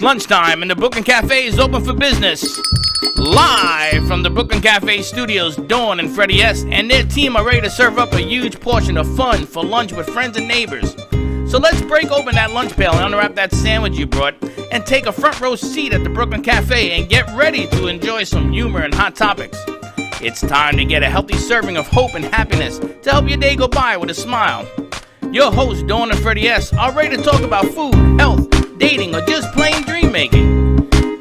lunchtime and the Brooklyn Cafe is open for business. Live from the Brooklyn Cafe studios, Dawn and Freddie S. and their team are ready to serve up a huge portion of fun for lunch with friends and neighbors. So let's break open that lunch pail and unwrap that sandwich you brought and take a front row seat at the Brooklyn Cafe and get ready to enjoy some humor and hot topics. It's time to get a healthy serving of hope and happiness to help your day go by with a smile. Your hosts, Dawn and Freddie S., are ready to talk about food, health, dating, or just plain dream making.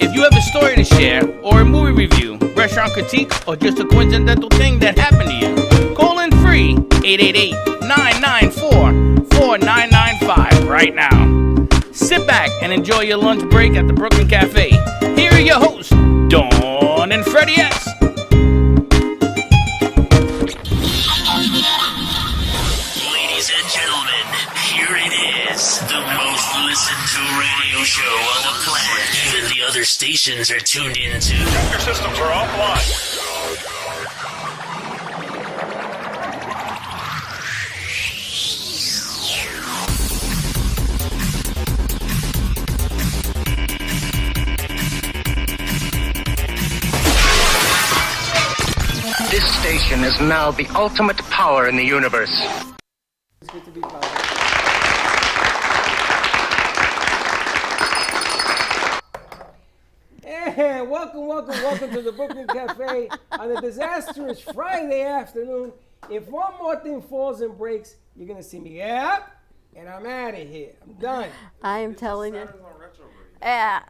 If you have a story to share, or a movie review, restaurant critique, or just a coincidental thing that happened to you, call in free 888-994-4995 right now. Sit back and enjoy your lunch break at the Brooklyn Cafe. Here are your hosts, Dawn and Freddie S. Ladies and gentlemen, here it is, the most listened to radio show on the planet. Even the other stations are tuned into. Your systems are offline. This station is now the ultimate power in the universe. It's good to be positive. And welcome to the Brooklyn Cafe on a disastrous Friday afternoon. If one more thing falls and breaks, you're going to see me up, and I'm out of here. I'm done. I'm telling you. Yeah.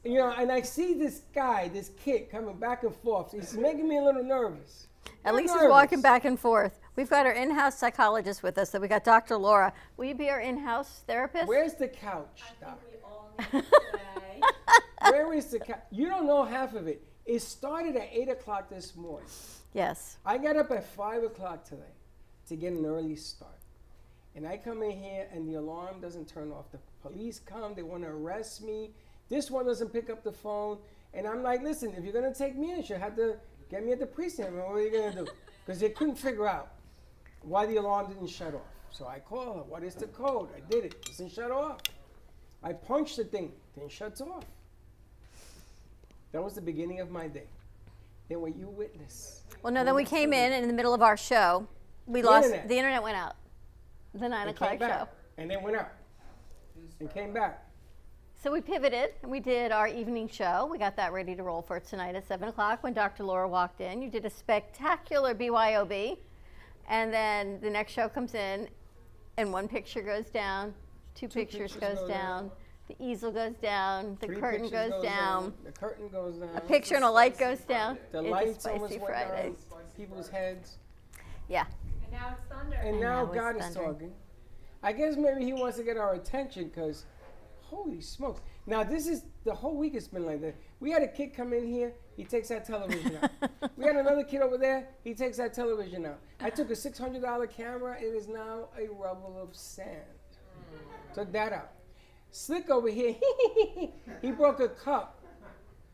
You know, and I see this guy, this kid, coming back and forth. He's making me a little nervous. At least he's walking back and forth. We've got our in-house psychologist with us. So we got Dr. Laura. Will you be our in-house therapist? Where's the couch, Doc? Where is the couch? You don't know half of it. It started at 8 o'clock this morning. Yes. I got up at 5 o'clock today to get an early start. And I come in here and the alarm doesn't turn off. The police come, they want to arrest me. This one doesn't pick up the phone. And I'm like, listen, if you're going to take me in, you should have to get me at the precinct. What are you going to do? Because they couldn't figure out why the alarm didn't shut off. So I call her, what is the code? I did it, it doesn't shut off. I punched the thing, then shuts off. That was the beginning of my day. Then what you witnessed. Well, no, then we came in the middle of our show. We lost, the internet went out. The 9 o'clock show. And then went out. And came back. So we pivoted and we did our evening show. We got that ready to roll for tonight at 7 o'clock when Dr. Laura walked in. You did a spectacular BYOB. And then the next show comes in and one picture goes down, two pictures goes down, the easel goes down, the curtain goes down. The curtain goes down. A picture and a light goes down. The It's lights a almost spicy went Friday. down people's heads. Yeah. And now it's thunder. And now it's God is thundering. talking. I guess maybe he wants to get our attention because holy smokes. Now this is, the whole week it's been like that. We had a kid come in here, he takes that television out. We had another kid over there, he takes that television out. I took a $600 camera, it is now a rubble of sand. Took that out. Slick over here, he broke a cup.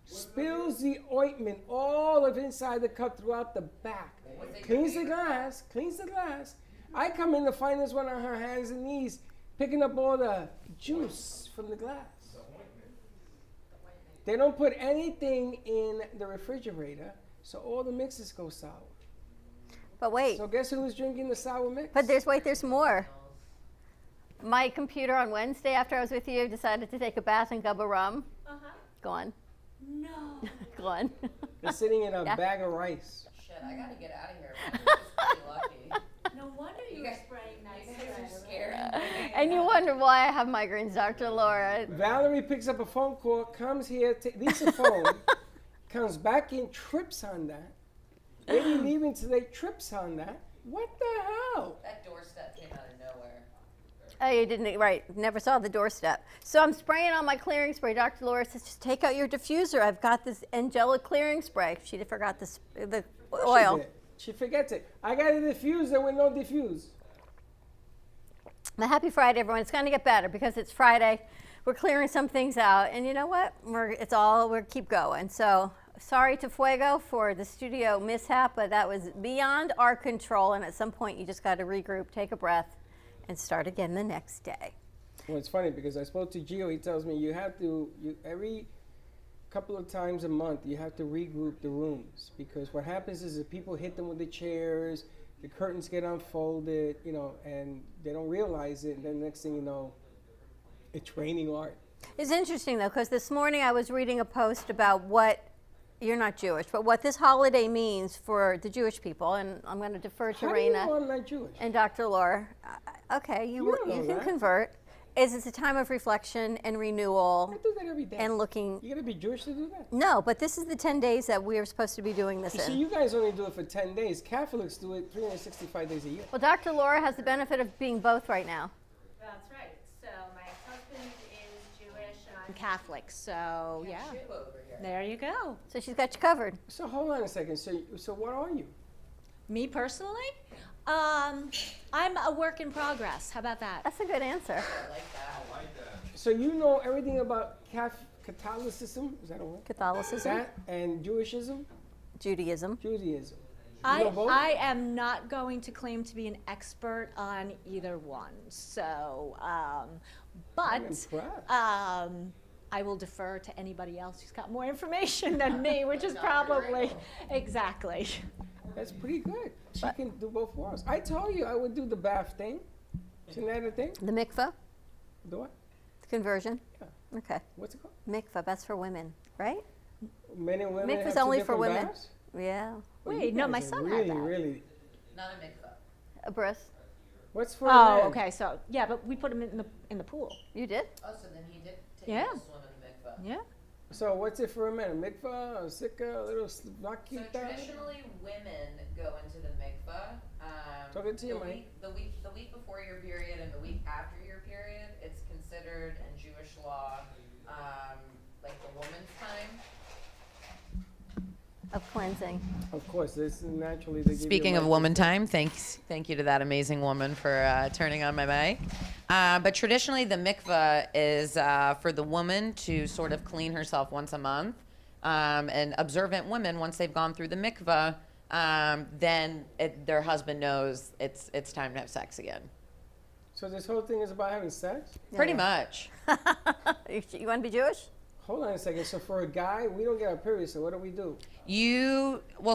Spills the ointment all of inside the cup throughout the back. Cleans the glass. I come in to find this one on her hands and knees, picking up all the juice from the glass. They don't put anything in the refrigerator, so all the mixes go sour. But wait, So guess who was drinking the sour mix? but there's more. My computer on Wednesday after I was with you decided to take a bath in Gubba rum. Gone. No. Gone. They're sitting in a Yeah. bag of rice. Shit, I gotta get out of here. Man. I'm just pretty lucky. No wonder you were spraying nice. You guys are scary. And you wonder why I have migraines, Dr. Laura. Valerie picks up a phone call, comes here, leaves the phone, comes back in, trips on that. Maybe leaving today, trips on that. What the hell? That doorstep came out of nowhere. Oh, you didn't, right, never saw the doorstep. So I'm spraying on my clearing spray. Dr. Laura says, just take out your diffuser. I've got this angelic clearing spray. She forgot the oil. She forgets it. I got a diffuser with no diffuse. But happy Friday, everyone. It's going to get better because it's Friday. We're clearing some things out. And you know what? We'll keep going. So sorry to Fuego for the studio mishap, but that was beyond our control. And at some point, you just got to regroup, take a breath, and start again the next day. Well, it's funny because I spoke to Gio. He tells me you have to, every couple of times a month, you have to regroup the rooms because what happens is that people hit them with the chairs, the curtains get unfolded, you know, and they don't realize it. And then next thing you know, it's raining art. It's interesting though, because this morning I was reading a post about what, you're not Jewish, but what this holiday means for the Jewish people, and I'm going to defer to How do you Raina know I'm not Jewish? and Dr. Laura. Okay, You don't know can that. convert. It's a time of reflection and renewal I do that every day. and looking. You gotta be Jewish to do that. No, but this is the 10 days that we are supposed to be doing this You see, in. you guys only do it for 10 days. Catholics do it 365 days a year. Well, Dr. Laura has the benefit of being both right now. That's right. So my husband is Jewish and I'm Catholic. So yeah, Shoe over here. there you go. So she's got you covered. So hold on a second. So what are you? Me personally, I'm a work in progress. How about that? That's a good answer. I like that. So you know everything about Catholicism? Is that a word? Catholicism, That and Jewishism, Judaism. Judaism. You know both? I am not going to claim to be an expert on either one. So, but I'm impressed. I will defer to anybody else who's got more information than me, which is probably exactly. That's pretty good. She can do both worlds. I told you I would do the bath thing. Isn't that a thing? The mikveh, The what? the conversion. Yeah. Okay. What's it called? Mikveh, that's for women, right? Men and women Mikveh's have two only for different women. baths? Yeah. Well, Wait, you no, guys my are son really, had that. really. Not a mikvah. A bris. What's for Oh, men? okay. So yeah, but we put him in the pool. You did? Oh, so then he did take Yeah. a swim in the mikvah. Yeah. So what's it for a man? A mikvah, a sikha, a little So nakita? traditionally, women go into the mikvah. Talk it to you, the Mike. week before your period and the week after your period, it's considered in Jewish law like the woman's time. Of cleansing. Of course, this is naturally. They give you Speaking a of mic. woman time, thank you to that amazing woman for turning on my mic. But traditionally, the mikvah is for the woman to sort of clean herself once a month. And observant women, once they've gone through the mikvah, then their husband knows it's time to have sex again. So this whole thing is about having sex? Pretty much. You want to be Jewish? Hold on a second. So for a guy, we don't get our period. So what do we do?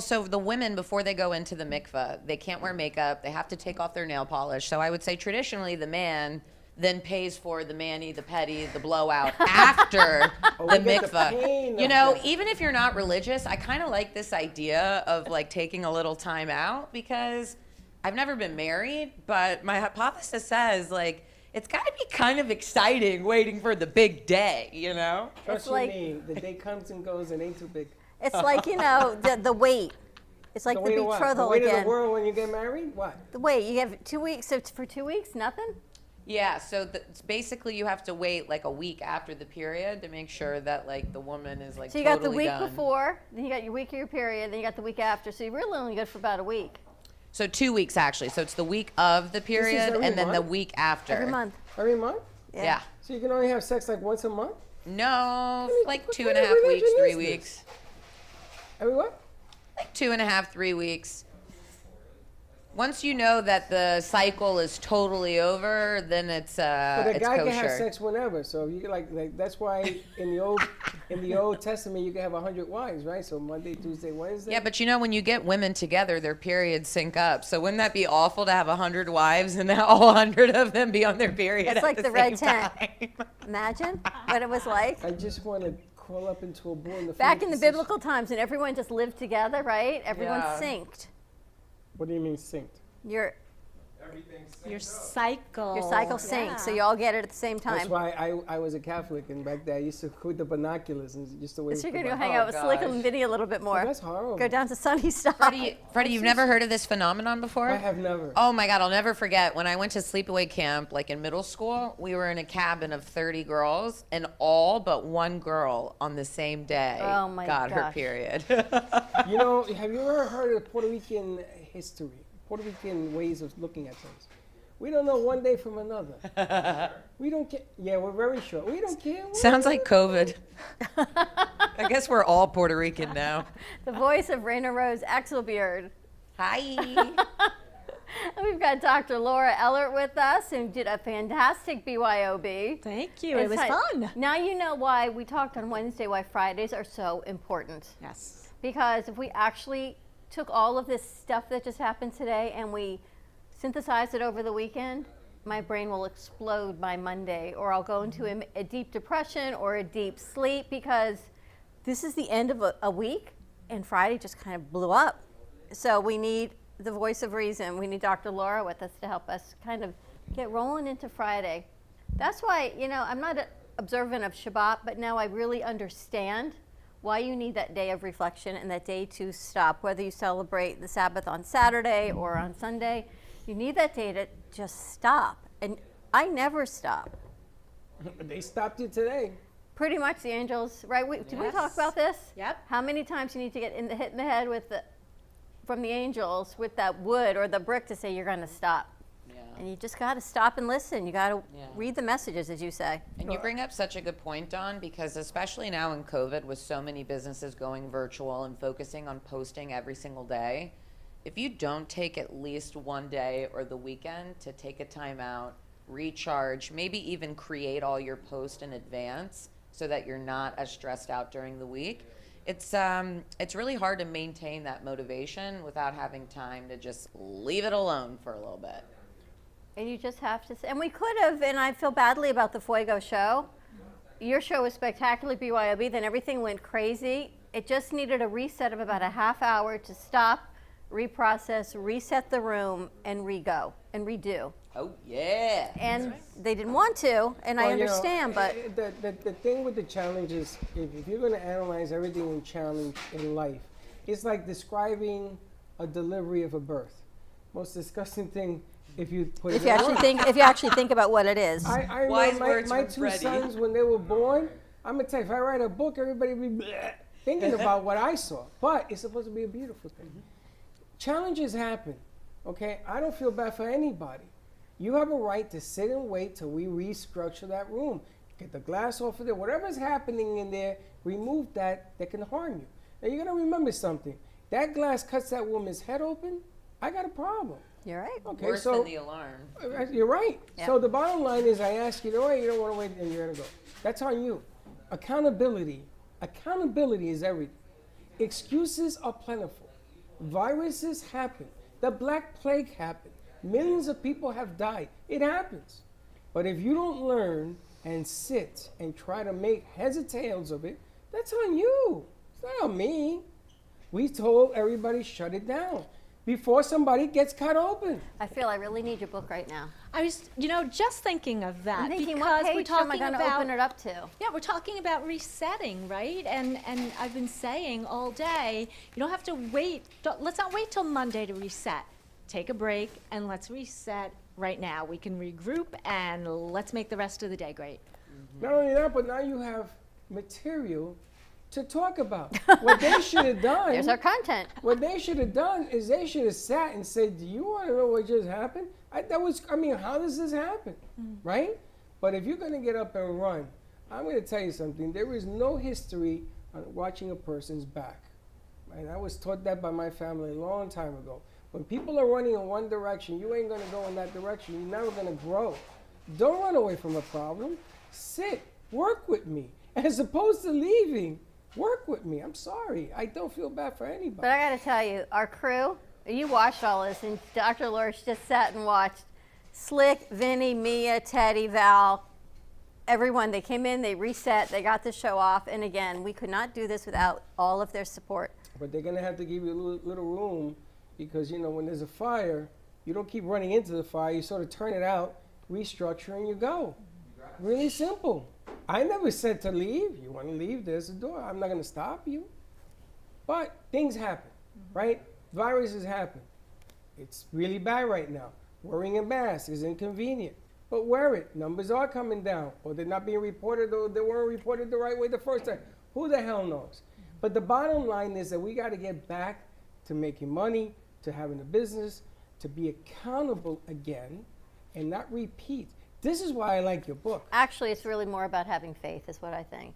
So the women, before they go into the mikvah, they can't wear makeup. They have to take off their nail polish. So I would say traditionally the man then pays for the mani, the pedi, the blowout after Oh, the we get the mikvah. pain You of know, that. even if you're not religious, I kind of like this idea of like taking a little time out because I've never been married, but my hypothesis says like it's got to be kind of exciting waiting for the big day, you know? Trust you like- me, the day comes and goes and ain't too big. It's like, you know, the wait. It's like the weight of what? betrothal The weight of again. the world when you get married? What? The wait, you have 2 weeks. So for 2 weeks, nothing? Yeah, so basically you have to wait like a week after the period to make sure that like the woman is like So you got the totally week done. before, then you got your week of your period, then you got the week after. So you're really only good for about a week. So 2 weeks actually. So it's the week of the period every and then the month? week after. Every month. Every month? Yeah. So you can only have sex like once a month? No, mean, like what 2.5 kind of weeks, religion 3 is this? weeks. Every what? Like 2.5, 3 weeks. Once you know that the cycle is totally over, then it's But a it's guy kosher. can have sex whenever. So you can like that's why in the Old Testament you can have 100 wives, right? So Monday, Tuesday, Wednesday. Yeah, but you know, when you get women together, their periods sync up. So wouldn't that be awful to have 100 wives and all 100 of them be on their period It's at like the the red same tent. time? Imagine what it was like. I just want to crawl up into a bull in the Back fetal in the position. biblical times, and everyone just lived together, right? Everyone Yeah. synced. What do you mean synced? Your Your cycle. cycle synced, so you all get it at the same That's time. why I was a Catholic, and back then I used to with the binoculars and just to wait. So you're for gonna go the- hang out with Slick and Vinny a little bit more. That's horrible. Go down to Sunnyside. Freddie, you've never heard of this phenomenon before? I have never. Oh my God, I'll never forget when I went to sleepaway camp, like in middle school, we were in a cabin of 30 girls, and all but one girl on the same day Oh my got her gosh. period. You know, have you ever heard of Puerto Rican history? Puerto Rican ways of looking at things. We don't know one day from another. We don't care. Yeah, we're very sure. We don't care. Sounds like COVID. I guess we're all Puerto Rican now. The voice of Raina Rose Axelbeard. Hi. And we've got Dr. Laura Ellert with us, who did a fantastic BYOB. Thank you. It was fun. Now you know why we talked on Wednesday why Fridays are so important. Yes. Because if we actually took all of this stuff that just happened today and we synthesized it over the weekend, my brain will explode by Monday, or I'll go into a deep depression or a deep sleep, because this is the end of a week and Friday just kind of blew up. So we need the voice of reason. We need Dr. Laura with us to help us kind of get rolling into Friday. That's why, I'm not observant of Shabbat, but now I really understand why you need that day of reflection and that day to stop. Whether you celebrate the Sabbath on Saturday or on Sunday, you need that day to just stop. And I never stop. They stopped you today. Pretty much the angels, right? Did we talk about this? Yep. How many times you need to get hit in the head from the angels with that wood or the brick to say you're going to stop. Yeah. And you just got to stop and listen. You got to read the messages, as you say. And you bring up such a good point, Dawn, because especially now in COVID, with so many businesses going virtual and focusing on posting every single day, if you don't take at least one day or the weekend to take a time out, recharge, maybe even create all your posts in advance so that you're not as stressed out during the week, it's really hard to maintain that motivation without having time to just leave it alone for a little bit. And you just have to, and we could have, and I feel badly about the Fuego show. Your show was spectacular, BYOB, then everything went crazy. It just needed a reset of about a half hour to stop, reprocess, reset the room, and re-go and redo. Oh, yeah. And they didn't want to, and I understand, but the thing with the challenge is, if you're going to analyze everything in challenge in life, it's like describing a delivery of a birth. Most disgusting thing. If you actually think about what it is. I remember my two sons, when they were born, I'm going to tell you, if I write a book, everybody will be thinking about what I saw. But it's supposed to be a beautiful thing. Challenges happen, okay? I don't feel bad for anybody. You have a right to sit and wait till we restructure that room. Get the glass off of there. Whatever's happening in there, remove that can harm you. Now, you got to remember something. That glass cuts that woman's head open, I got a problem. You're right. Okay, Worse than the alarm. You're right. Yeah. So the bottom line is, I ask you, you don't want to wait, and you're going to go. That's on you. Accountability is everything. Excuses are plentiful. Viruses happen. The Black Plague happened. Millions of people have died. It happens. But if you don't learn and sit and try to make heads or tails of it, that's on you. It's not on me. We told everybody shut it down before somebody gets cut open. I feel I really need your book right now. I was, just thinking of that. I'm thinking, because what page we're talking am I going to about, open it up to? Yeah, we're talking about resetting, right? And I've been saying all day, you don't have to wait. Let's not wait till Monday to reset. Take a break and let's reset right now. We can regroup and let's make the rest of the day great. Not only that, but now you have material to talk about. What they should have done. There's our content. What they should have done is they should have sat and said, "Do you want to know what just happened?" How does this happen, right? But if you're going to get up and run, I'm going to tell you something. There is no history on watching a person's back. Right? I was taught that by my family a long time ago. When people are running in one direction, you ain't going to go in that direction. You're never going to grow. Don't run away from a problem. Sit, work with me, as opposed to leaving. Work with me. I'm sorry. I don't feel bad for anybody. But I got to tell you, our crew, you watched all this, and Dr. Laura just sat and watched. Slick, Vinny, Mia, Teddy, Val, everyone. They came in, they reset, they got the show off. And again, we could not do this without all of their support. But they're going to have to give you a little room, because, when there's a fire, you don't keep running into the fire. You sort of turn it out, restructure, and you go. Really simple. I never said to leave. You want to leave, there's a door. I'm not going to stop you. But things happen, right? Viruses happen. It's really bad right now. Wearing a mask is inconvenient. But wear it. Numbers are coming down. Or they're not being reported, or they weren't reported the right way the first time. Who the hell knows? But the bottom line is that we got to get back to making money, to having a business, to be accountable again, and not repeat. This is why I like your book. Actually, it's really more about having faith, is what I think.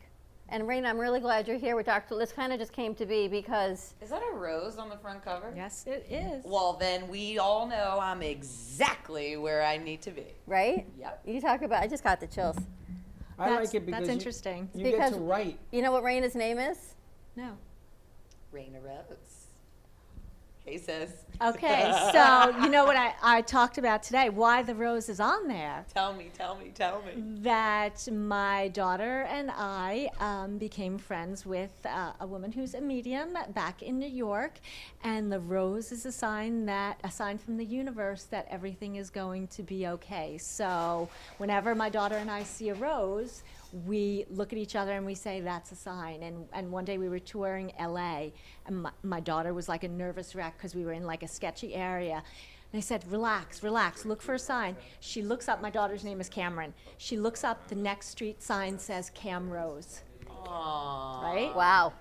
And Raina, I'm really glad you're here with Dr. This kind of just came to be because Is that a rose on the front cover? Yes, it is. Well, then we all know I'm exactly where I need to be. right? Yep. You talk about. I just got the chills. I That's- like it because that's interesting. You get Because- to write. You know what Raina's name is? No. Raina Rose. Hey, sis. Okay, so you know what I talked about today, why the rose is on there. Tell me. That my daughter and I became friends with a woman who's a medium back in New York, and the rose is a sign from the universe that everything is going to be okay. So whenever my daughter and I see a rose, we look at each other and we say that's a sign. And one day we were touring LA, and my daughter was like a nervous wreck because we were in like a sketchy area. And I said, relax, look for a sign. She looks up, my daughter's name is Cameron. She looks up, the next street sign says Cam Rose, Aww. right? Wow.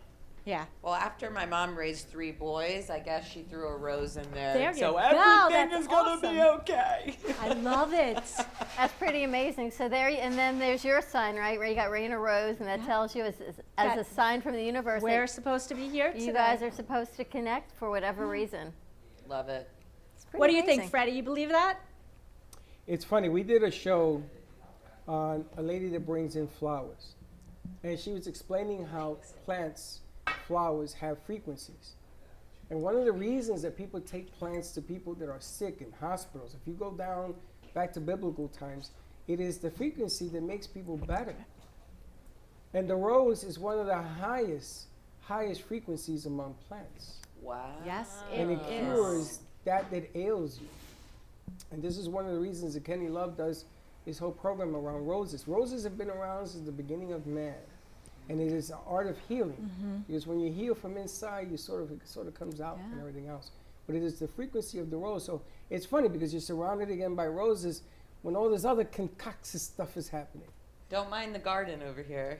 Yeah. Well, after my mom raised 3 boys, I guess she threw a rose in there. There you so go. everything That's is gonna be awesome. okay. I love it. That's pretty amazing. So there, and then there's your sign, right? Where you got Raina Rose, and that tells you as That- a sign from the universe that We're supposed to be here today. you guys are supposed to connect for whatever reason. Love it. It's pretty What do you think, amazing. Freddie? You believe that? It's funny. We did a show on a lady that brings in flowers, and she was explaining how plants, flowers have frequencies. And one of the reasons that people take plants to people that are sick in hospitals, if you go down back to biblical times, it is the frequency that makes people better. And the rose is one of the highest frequencies among plants. Wow. Yes, And it is. cures that ails you. And this is one of the reasons that Kenny Love does his whole program around roses. Roses have been around since the beginning of man. And it is an art of healing. Because when you heal from inside, it sort of comes out and everything else. But it is the frequency of the rose. So it's funny because you're surrounded again by roses when all this other concoction stuff is happening, Don't mind the garden over here.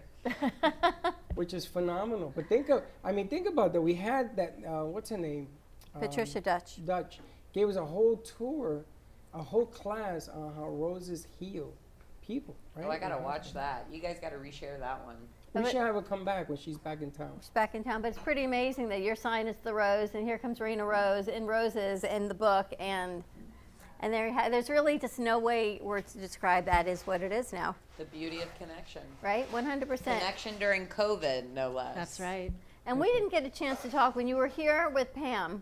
which is phenomenal. But think about that. We had that, what's her name? Patricia Dutch. Dutch gave us a whole tour, a whole class on how roses heal people, right? Oh, I gotta watch that. You guys gotta reshare that one. We should have her come back when she's back in town. She's back in town, but it's pretty amazing that your sign is the rose, and here comes Raina Rose in roses in the book, and there's really just no way words to describe that is what it is now, The beauty of connection. right? 100%. Connection during COVID, no less. That's right. And we didn't get a chance to talk when you were here with Pam.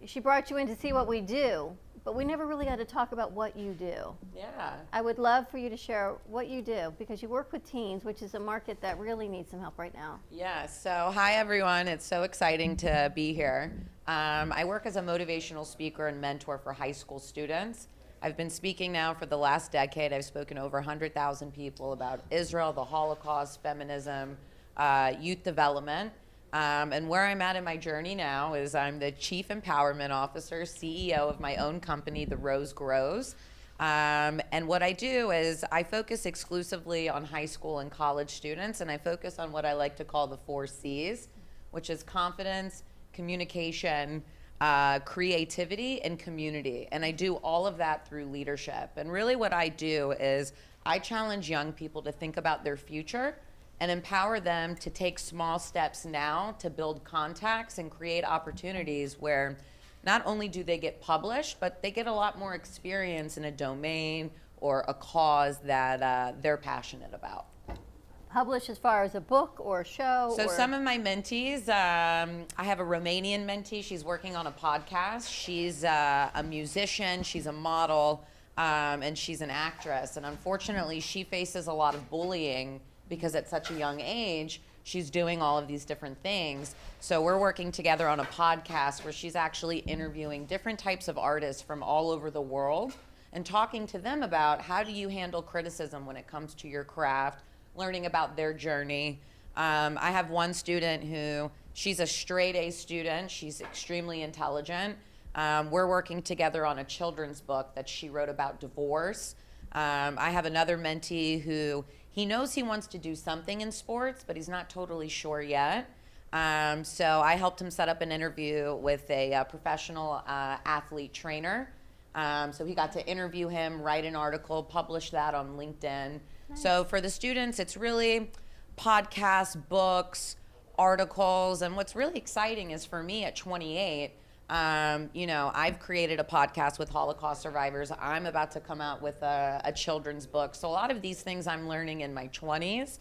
She brought you in to see what we do, but we never really got to talk about what you do. Yeah. I would love for you to share what you do because you work with teens, which is a market that really needs some help right now. Yeah, so hi everyone. It's so exciting to be here. I work as a motivational speaker and mentor for high school students. I've been speaking now for the last decade. I've spoken to over 100,000 people about Israel, the Holocaust, feminism, youth development. And where I'm at in my journey now is I'm the Chief Empowerment Officer, CEO of my own company, The Rose Grows. And what I do is I focus exclusively on high school and college students, and I focus on what I like to call the 4 C's, which is confidence, communication, creativity, and community. And I do all of that through leadership. And really what I do is I challenge young people to think about their future and empower them to take small steps now to build contacts and create opportunities where not only do they get published, but they get a lot more experience in a domain or a cause that they're passionate about. Publish as far as a book or a show? So or some of my mentees, I have a Romanian mentee. She's working on a podcast. She's a musician. She's a model, and she's an actress. And unfortunately, she faces a lot of bullying because at such a young age, she's doing all of these different things. So we're working together on a podcast where she's actually interviewing different types of artists from all over the world and talking to them about how do you handle criticism when it comes to your craft, learning about their journey. I have one student who, she's a straight A student. She's extremely intelligent. We're working together on a children's book that she wrote about divorce. I have another mentee who, he knows he wants to do something in sports, but he's not totally sure yet. So I helped him set up an interview with a professional athlete trainer. So he got to interview him, write an article, publish that on LinkedIn. Nice. So for the students, it's really podcasts, books, articles. And what's really exciting is for me at 28, I've created a podcast with Holocaust survivors. I'm about to come out with a children's book. So a lot of these things I'm learning in my 20s,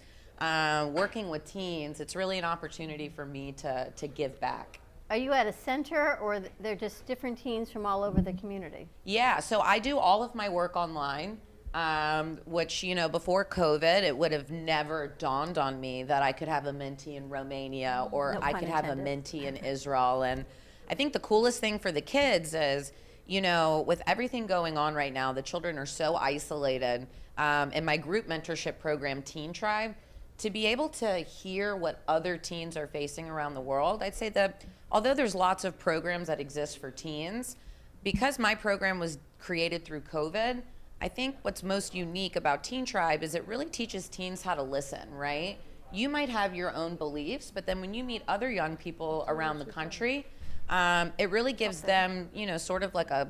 working with teens, it's really an opportunity for me to give back. Are you at a center, or they're just different teens from all over the community? Yeah, so I do all of my work online, which, before COVID, it would have never dawned on me that I could have a mentee in Romania or No I pun could have a intended. mentee in Israel. And I think the coolest thing for the kids is, with everything going on right now, the children are so isolated. In my group mentorship program, Teen Tribe, to be able to hear what other teens are facing around the world, I'd say that although there's lots of programs that exist for teens, because my program was created through COVID, I think what's most unique about Teen Tribe is it really teaches teens how to listen, right? You might have your own beliefs, but then when you meet other young people around the country, it really gives them, sort of like a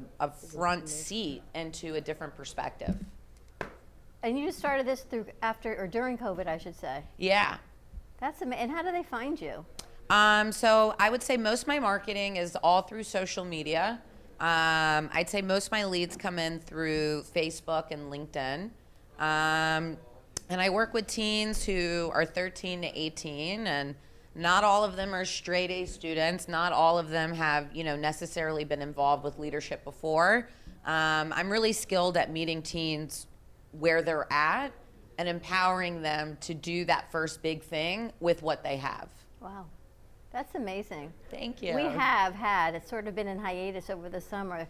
front seat into a different perspective. And you just started this during COVID, I should say. Yeah. That's amazing. And how do they find you? So I would say most of my marketing is all through social media. I'd say most of my leads come in through Facebook and LinkedIn. And I work with teens who are 13 to 18, and not all of them are straight A students. Not all of them have, necessarily been involved with leadership before. I'm really skilled at meeting teens where they're at and empowering them to do that first big thing with what they have. Wow. That's amazing. Thank you. We have had, it's sort of been in hiatus over the summer,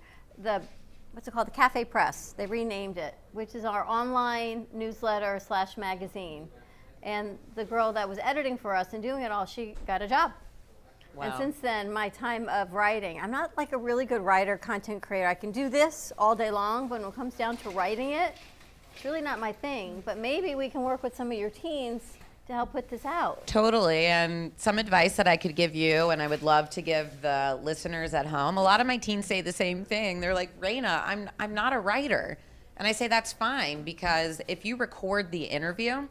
what's it called, the Cafe Press. They renamed it, which is our online newsletter / magazine. And the girl that was editing for us and doing it all, she got a job. Wow. And since then, my time of writing, I'm not like a really good writer, content creator. I can do this all day long, but when it comes down to writing it, it's really not my thing. But maybe we can work with some of your teens to help put this out. Totally. And some advice that I could give you, and I would love to give the listeners at home, a lot of my teens say the same thing. They're like, Raina, I'm not a writer. And I say that's fine, because if you record the interview,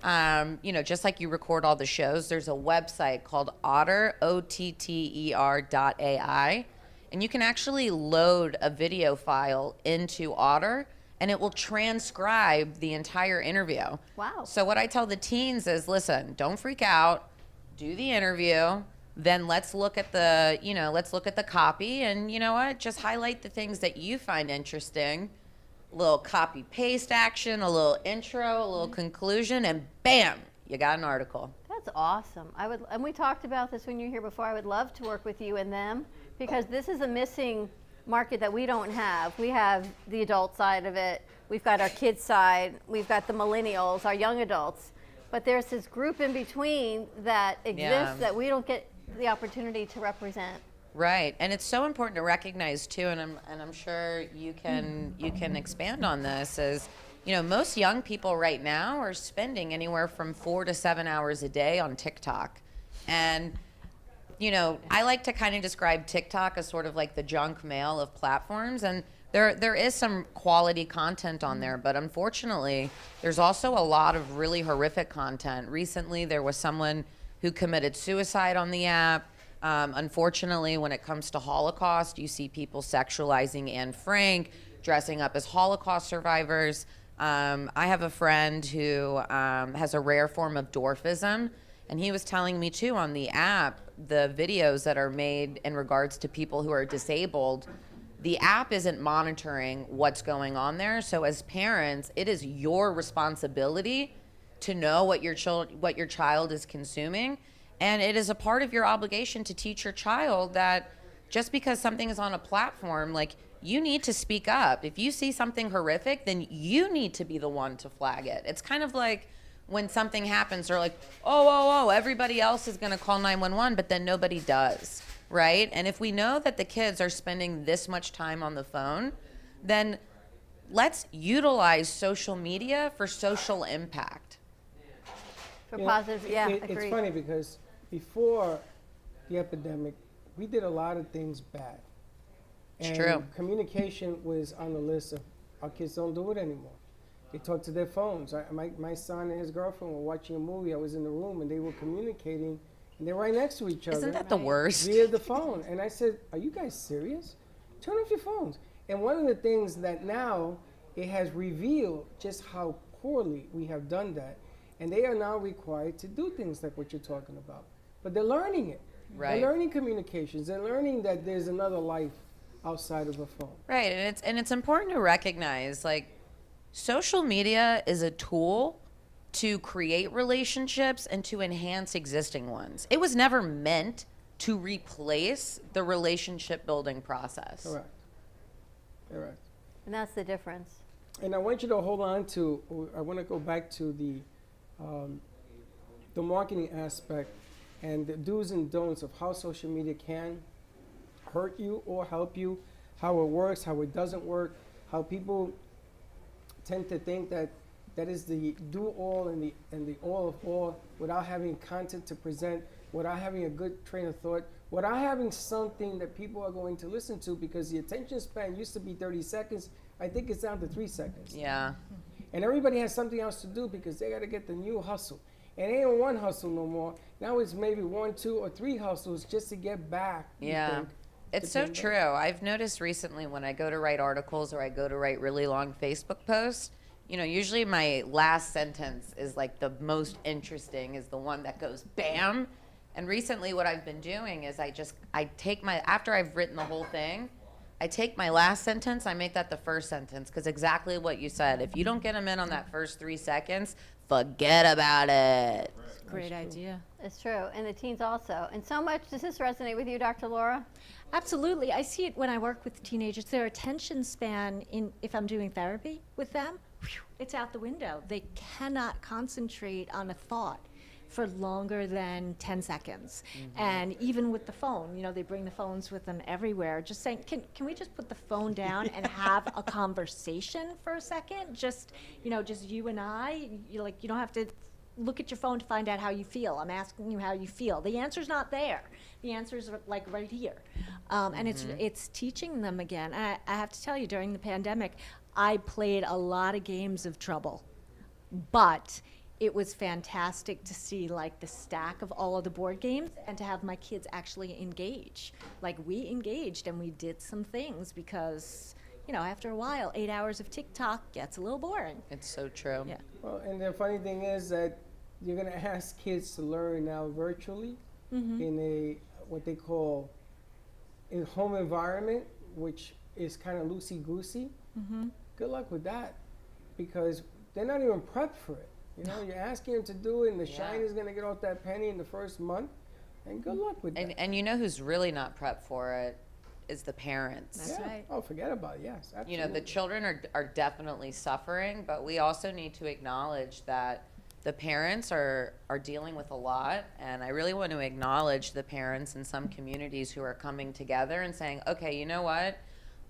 just like you record all the shows, there's a website called Otter, OTTER.ai, and you can actually load a video file into Otter, and it will transcribe the entire interview. Wow. So what I tell the teens is, listen, don't freak out, do the interview, then let's look at the copy, and you know what, just highlight the things that you find interesting. A little copy paste action, a little intro, a little conclusion, and bam, you got an article. That's awesome. And we talked about this when you were here before. I would love to work with you and them, because this is a missing market that we don't have. We have the adult side of it. We've got our kids side. We've got the millennials, our young adults. But there's this group in between that exists that we don't get the opportunity to represent. Right, and it's so important to recognize too, and I'm sure you can expand on this. Is most young people right now are spending anywhere from 4 to 7 hours a day on TikTok, and I like to kind of describe TikTok as sort of like the junk mail of platforms, and there is some quality content on there, but unfortunately, there's also a lot of really horrific content. Recently, there was someone who committed suicide on the app. Unfortunately, when it comes to Holocaust, you see people sexualizing Anne Frank, dressing up as Holocaust survivors. I have a friend who has a rare form of dwarfism, and he was telling me too on the app, the videos that are made in regards to people who are disabled, the app isn't monitoring what's going on there. So as parents, it is your responsibility to know what your child is consuming. And it is a part of your obligation to teach your child that just because something is on a platform, like, you need to speak up. If you see something horrific, then you need to be the one to flag it. It's kind of like when something happens, they're like, oh, everybody else is going to call 911, but then nobody does, right? And if we know that the kids are spending this much time on the phone, then let's utilize social media for social impact. For positive, agreed. It's funny because before the epidemic, we did a lot of things bad. It's true. Communication was on the list of our kids don't do it anymore. They talk to their phones. My son and his girlfriend were watching a movie. I was in the room, and they were communicating, and they're right next to each other. Isn't that the worst? Via the phone. And I said, are you guys serious? Turn off your phones. And one of the things that now it has revealed just how poorly we have done that. And they are now required to do things like what you're talking about. But they're learning it. Right. They're learning communications. They're learning that there's another life outside of a phone. Right, and it's important to recognize, like, social media is a tool to create relationships and to enhance existing ones. It was never meant to replace the relationship building process. Correct. And that's the difference. And I want you to hold on to, I want to go back to the marketing aspect and the do's and don'ts of how social media can hurt you or help you, how it works, how it doesn't work, how people tend to think that that is the do-all and the all of all without having content to present, without having a good train of thought, without having something that people are going to listen to, because the attention span used to be 30 seconds. I think it's down to 3 seconds. Yeah. And everybody has something else to do because they got to get the new hustle. And it ain't one hustle no more. Now it's maybe 1, 2, or 3 hustles just to get back. Yeah. It's so true. I've noticed recently when I go to write articles or I go to write really long Facebook posts, you know, usually my last sentence is like the most interesting, is the one that goes bam. And recently what I've been doing is I take after I've written the whole thing, I take my last sentence, I make that the first sentence, because exactly what you said. If you don't get them in on that first 3 seconds, forget about it. Great idea. It's true. And the teens also. And so much, does this resonate with you, Dr. Laura? Absolutely. I see it when I work with teenagers. Their attention span, if I'm doing therapy with them, it's out the window. They cannot concentrate on a thought for longer than 10 seconds. And even with the phone, you know, they bring the phones with them everywhere. Just saying, can we just put the phone down and have a conversation for a second? Just, you know, just you and I. You don't have to look at your phone to find out how you feel. I'm asking you how you feel. The answer's not there. The answer's like right here. And it's teaching them again. I have to tell you, during the pandemic, I played a lot of games of Trouble, but it was fantastic to see like the stack of all of the board games and to have my kids actually engage. Like, we engaged and we did some things because, you know, after a while, 8 hours of TikTok gets a little boring. It's so true. Yeah. Well, and the funny thing is that you're going to ask kids to learn now virtually in a what they call in home environment, which is kind of loosey-goosey. Good luck with that, because they're not even prepped for it. You know, you're asking them to do it, and the shine is going to get off that penny in the first month, and good luck with that. And you know who's really not prepped for it is the parents. That's right. Oh, forget about it. Yes, absolutely. You know, the children are definitely suffering, but we also need to acknowledge that the parents are dealing with a lot. And I really want to acknowledge the parents in some communities who are coming together and saying, okay, you know what?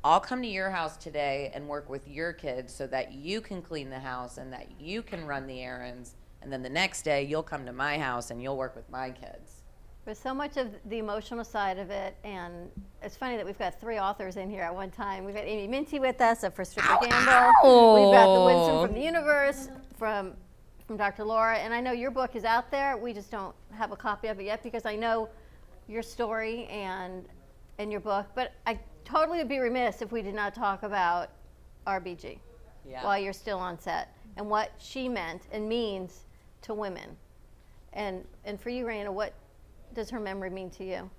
I'll come to your house today and work with your kids so that you can clean the house and that you can run the errands. And then the next day you'll come to my house and you'll work with my kids. There's so much of the emotional side of it, and it's funny that we've got 3 authors in here at one time. We've got Amy Minty with us of For Stripper Gamble. We've got the Wisdom from the Universe from Dr. Laura, and I know your book is out there. We just don't have a copy of it yet because I know your story and your book, but I totally would be remiss if we did not talk about RBG while you're still on set and what she meant and means to women. And for you, Raina, what does her memory mean to you?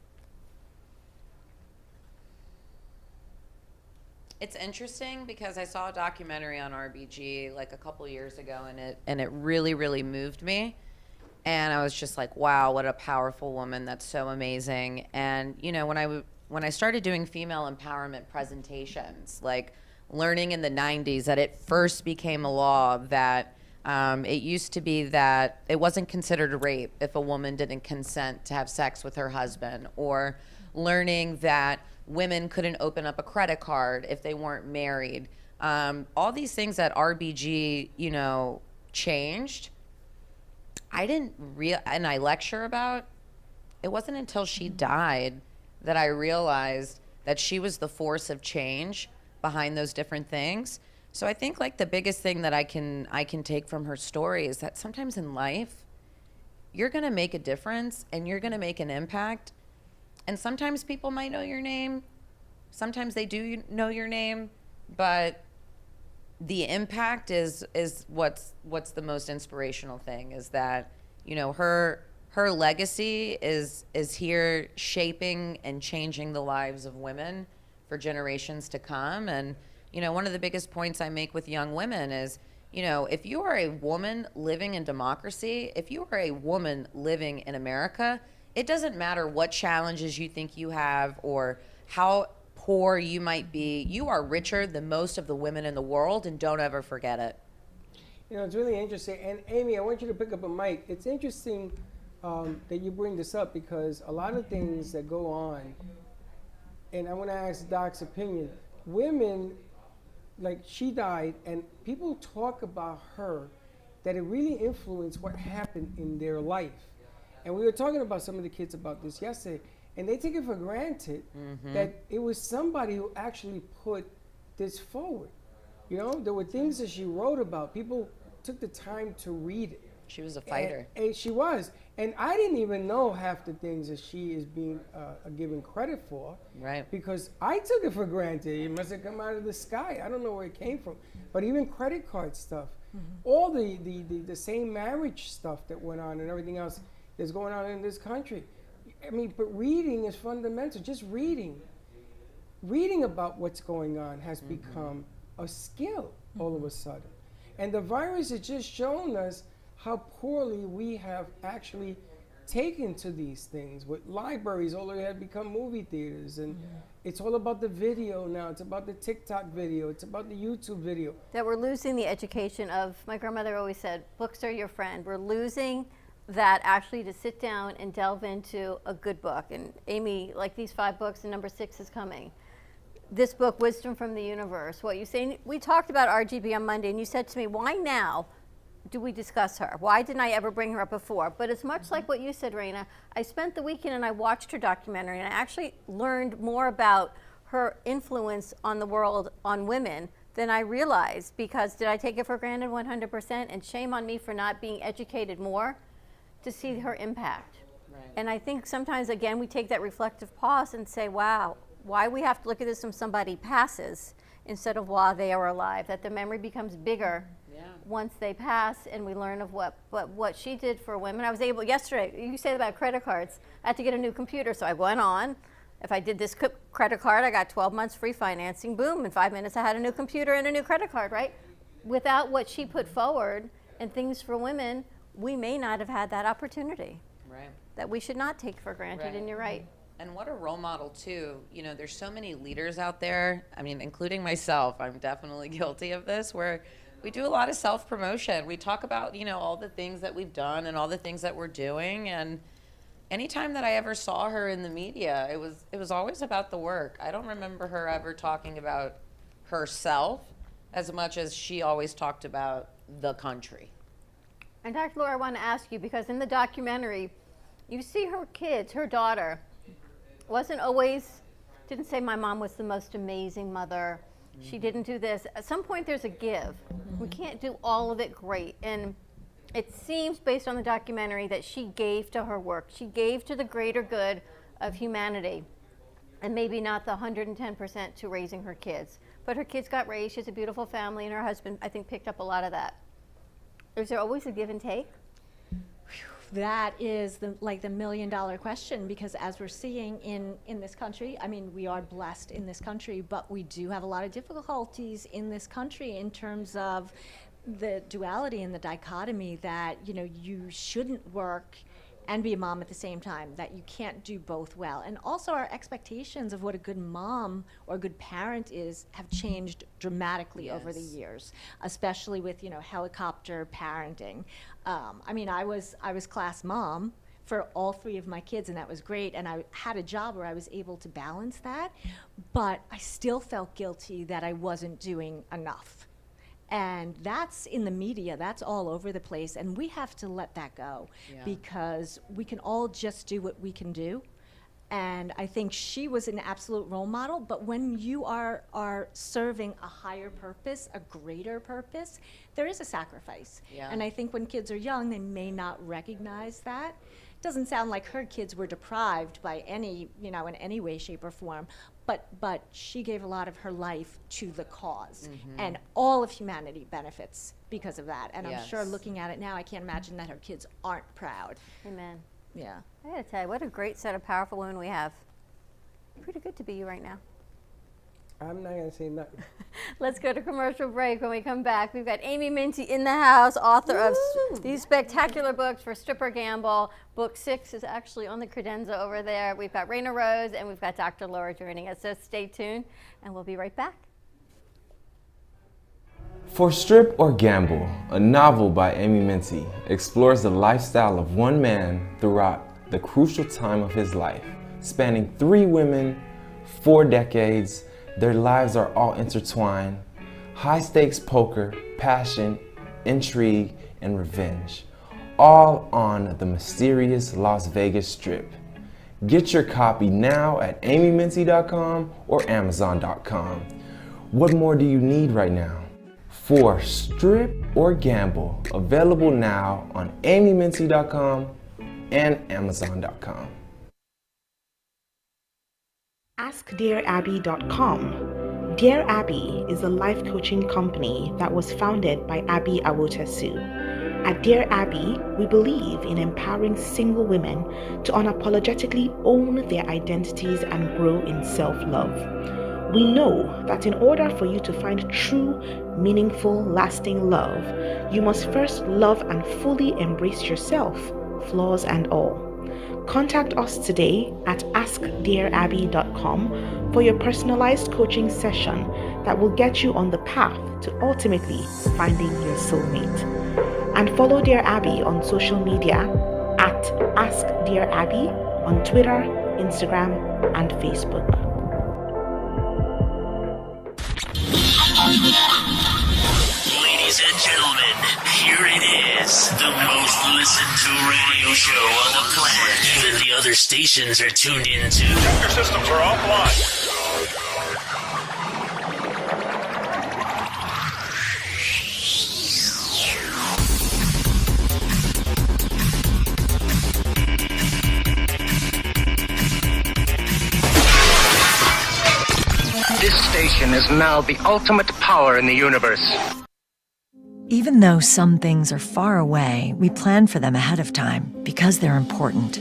It's interesting because I saw a documentary on RBG like a couple years ago, and it really, really moved me. And I was just like, wow, what a powerful woman. That's so amazing. And, you know, when I started doing female empowerment presentations, like learning in the 90s that it first became a law that it used to be that it wasn't considered a rape if a woman didn't consent to have sex with her husband, or learning that women couldn't open up a credit card if they weren't married. All these things that RBG, you know, changed. And I lecture about, it wasn't until she died that I realized that she was the force of change behind those different things. So I think like the biggest thing that I can take from her story is that sometimes in life, you're going to make a difference and you're going to make an impact. And sometimes people might know your name. Sometimes they do know your name, but the impact is what's the most inspirational thing, is that, you know, her legacy is here shaping and changing the lives of women for generations to come. And, you know, one of the biggest points I make with young women is, you know, if you are a woman living in democracy, if you are a woman living in America, it doesn't matter what challenges you think you have or how poor you might be. You are richer than most of the women in the world, and don't ever forget it. You know, it's really interesting. And Amy, I want you to pick up a mic. It's interesting that you bring this up, because a lot of things that go on, and I want to ask Doc's opinion. Women, like, she died, and people talk about her, that it really influenced what happened in their life. And we were talking about some of the kids about this yesterday, and they take it for granted that it was somebody who actually put this forward. You know, there were things that she wrote about. People took the time to read it. She was a fighter. And she was. And I didn't even know half the things that she is being given credit for. Right. Because I took it for granted. It must have come out of the sky. I don't know where it came from. But even credit card stuff, all the same marriage stuff that went on and everything else that's going on in this country. I mean, but reading is fundamental. Just reading about what's going on has become a skill all of a sudden. And the virus has just shown us how poorly we have actually taken to these things. With libraries, all they have become movie theaters, and it's all about the video now. It's about the TikTok video. It's about the YouTube video. That we're losing the education of, my grandmother always said, books are your friend. We're losing that actually to sit down and delve into a good book. And Amy, like these 5 books, and number 6 is coming. This book, Wisdom from the Universe, what you say, we talked about RGB on Monday, and you said to me, why now do we discuss her? Why didn't I ever bring her up before? But it's much like what you said, Raina. I spent the weekend and I watched her documentary, and I actually learned more about her influence on the world, on women, than I realized. Because did I take it for granted 100%? And shame on me for not being educated more to see her impact. Right. And I think sometimes, again, we take that reflective pause and say, wow, why we have to look at this when somebody passes instead of while they are alive, that the memory becomes bigger once they pass, and we learn of what she did for women. I was able, yesterday, you said about credit cards, I had to get a new computer, so I went on. If I did this credit card, I got 12 months free financing. Boom, in 5 minutes I had a new computer and a new credit card, right? Without what she put forward and things for women, we may not have had that opportunity. Right. That we should not take for granted, Right. and you're right. And what a role model too. You know, there's so many leaders out there. I mean, including myself, I'm definitely guilty of this, where we do a lot of self-promotion. We talk about, you know, all the things that we've done and all the things that we're doing. And anytime that I ever saw her in the media, it was always about the work. I don't remember her ever talking about herself as much as she always talked about the country. And Dr. Laura, I want to ask you, because in the documentary, you see her kids, her daughter, didn't say my mom was the most amazing mother. She didn't do this. At some point, there's a give. We can't do all of it great. And it seems, based on the documentary, that she gave to her work. She gave to the greater good of humanity, and maybe not the 110% to raising her kids. But her kids got raised. She has a beautiful family, and her husband, I think, picked up a lot of that. Is there always a give and take? That is the $1 million question, because as we're seeing in this country, I mean, we are blessed in this country, but we do have a lot of difficulties in this country in terms of the duality and the dichotomy that, you know, you shouldn't work and be a mom at the same time, that you can't do both well. And also our expectations of what a good mom or a good parent is have changed dramatically over the years, especially with, you know, helicopter parenting. I mean, I was class mom for all 3 of my kids, and that was great. And I had a job where I was able to balance that, but I still felt guilty that I wasn't doing enough. And that's in the media, that's all over the place, and we have to let that go, because we can all just do what we can do, And I think she was an absolute role model. But when you are serving a higher purpose, a greater purpose, there is a sacrifice. Yeah. And I think when kids are young, they may not recognize that. Doesn't sound like her kids were deprived by any, in any way, shape, or form. But she gave a lot of her life to the cause. And all of humanity benefits because of that. And I'm sure Yes. looking at it now, I can't imagine that her kids aren't proud. Amen. Yeah. I gotta tell you, what a great set of powerful women we have. Pretty good to be you right now. I'm not gonna say nothing. Let's go to commercial break. When we come back, we've got Amy Minty in the house, author of these spectacular books for Strip or Gamble. Book 6 is actually on the credenza over there. We've got Raina Rose and we've got Dr. Laura joining us. So stay tuned and we'll be right back. For Strip or Gamble, a novel by Amy Minty explores the lifestyle of one man throughout the crucial time of his life. Spanning 3 women, 4 decades, their lives are all intertwined. High-stakes poker, passion, intrigue, and revenge, all on the mysterious Las Vegas Strip. Get your copy now at amyminty.com or amazon.com. What more do you need right now? For Strip or Gamble, available now on amyminty.com and amazon.com. AskDearAbby.com. Dear Abby is a life coaching company that was founded by Abby Awotasu. At Dear Abby, we believe in empowering single women to unapologetically own their identities and grow in self-love. We know that in order for you to find true, meaningful, lasting love, you must first love and fully embrace yourself, flaws and all. Contact us today at AskDearAbby.com for your personalized coaching session that will get you on the path to ultimately finding your soulmate. And follow Dear Abby on social media at AskDearAbby on Twitter, Instagram, and Facebook. Ladies and gentlemen, here it is. The most listened to radio show on the planet. Even the other stations are tuned in too. Your systems are offline. This station is now the ultimate power in the universe. Even though some things are far away, we plan for them ahead of time because they're important.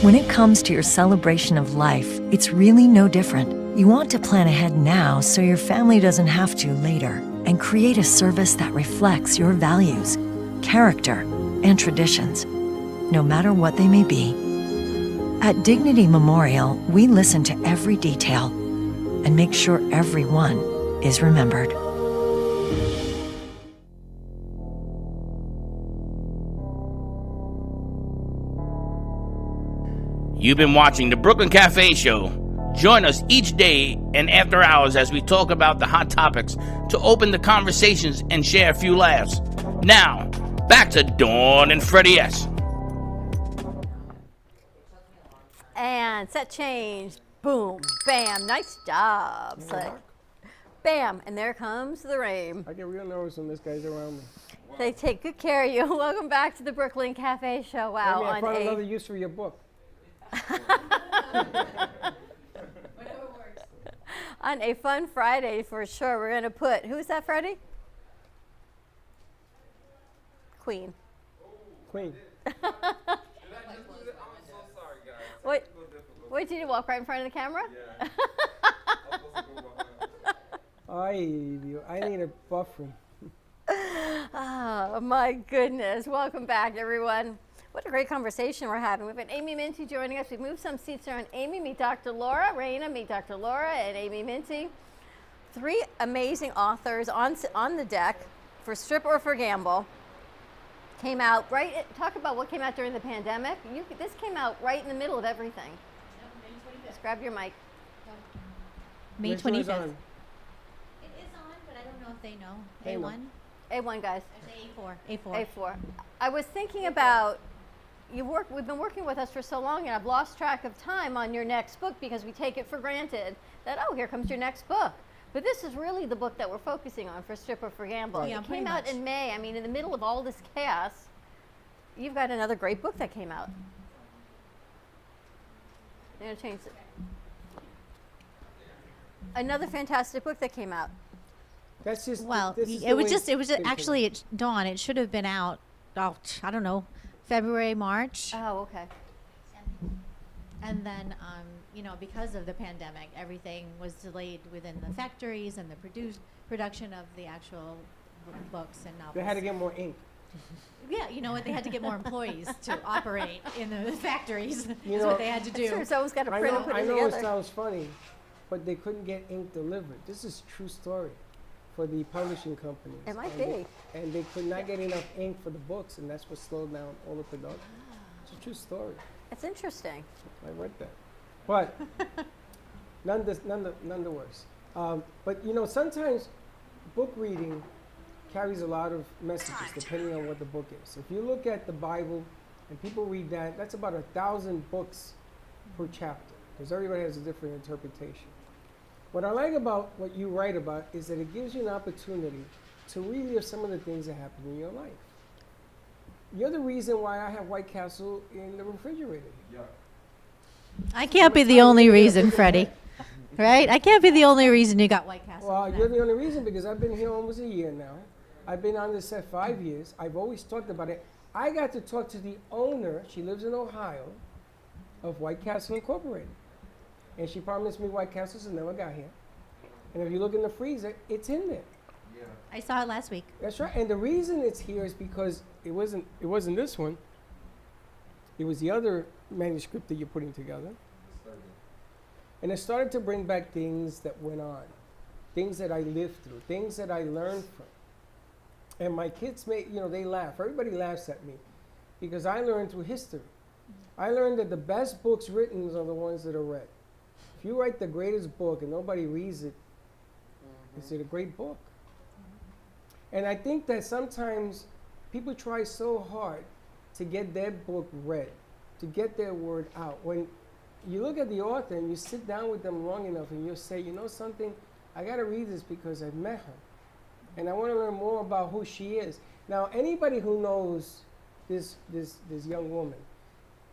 When it comes to your celebration of life, it's really no different. You want to plan ahead now so your family doesn't have to later, and create a service that reflects your values, character, and traditions, no matter what they may be. At Dignity Memorial, we listen to every detail and make sure everyone is remembered. You've been watching the Brooklyn Cafe Show. Join us each day and after hours as we talk about the hot topics to open the conversations and share a few laughs. Now, back to Dawn and Freddie S. And set change. Boom, bam, nice job. Slick. Bam, and there comes the rain. I get real nervous when this guy's around me. They take good care of you. Welcome back to the Brooklyn Cafe Show. Wow, Maybe I found on another use for your book. On a fun Friday for sure. We're going to put, who's that, Freddie? Queen. Queen. What did you walk right in front of the camera? I need a buffer. Oh my goodness. Welcome back, everyone. What a great conversation we're having. We've got Amy Minty joining us. We've moved some seats around. Amy, meet Dr. Laura. Raina, meet Dr. Laura, and Amy Minty. 3 amazing authors on the deck for Strip or for Gamble. Came out right, talk about what came out during the pandemic. This came out right in the middle of everything. Just grab your mic. May Which one is 25th. on? It is on, but I don't know if they know. They know. A1? A1, guys. A4. A4. A4. I was thinking about we've been working with us for so long, and I've lost track of time on your next book because we take it for granted that, oh, here comes your next book. But this is really the book that we're focusing on for Strip or for Gamble. Yeah, it pretty came out much. in May. I mean, in the middle of all this chaos, you've got another great book that came out. I'm going to change it. Another fantastic book that came out. That's just Well, this is it the was way just, it was things actually, Dawn, it should have been out, I don't know, February, March. Oh, okay. And then, because of the pandemic, everything was delayed within the factories and the production of the actual books and novels. They had to get more ink. Yeah, you know what? They had to get more employees to operate in the factories. You Is know, what they had to do. Sure, someone's got to I print know, and put I it know together. it sounds funny, but they couldn't get ink delivered. This is a true story for the publishing companies. It might And be. and they could not get enough ink for the books, and that's what slowed down all the production. It's a true story. It's interesting. I read that. But none the worse. But sometimes book reading carries a lot of messages depending on what the book is. If you look at the Bible and people read that, that's about 1,000 books per chapter because everybody has a different interpretation. What I like about what you write about is that it gives you an opportunity to relive some of the things that happened in your life. You're the reason why I have White Castle in the refrigerator. Yeah. I can't be the only reason, Freddie. Right? I can't be the only reason you got White Castle. Well, you're the only reason because I've been here almost a year now. I've been on this set 5 years. I've always talked about it. I got to talk to the owner, she lives in Ohio, of White Castle Incorporated. And she promised me White Castles and never got here. And if you look in the freezer, it's in there. I saw it last week. That's right. And the reason it's here is because it wasn't this one. It was the other manuscript that you're putting together. And it started to bring back things that went on, things that I lived through, things that I learned from. And my kids they laugh. Everybody laughs at me because I learned through history. I learned that the best books written are the ones that are read. If you write the greatest book and nobody reads it, is it a great book? And I think that sometimes people try so hard to get their book read, to get their word out. When you look at the author and you sit down with them long enough and you say, you know something, I got to read this because I've met her. And I want to learn more about who she is. Now, anybody who knows this young woman,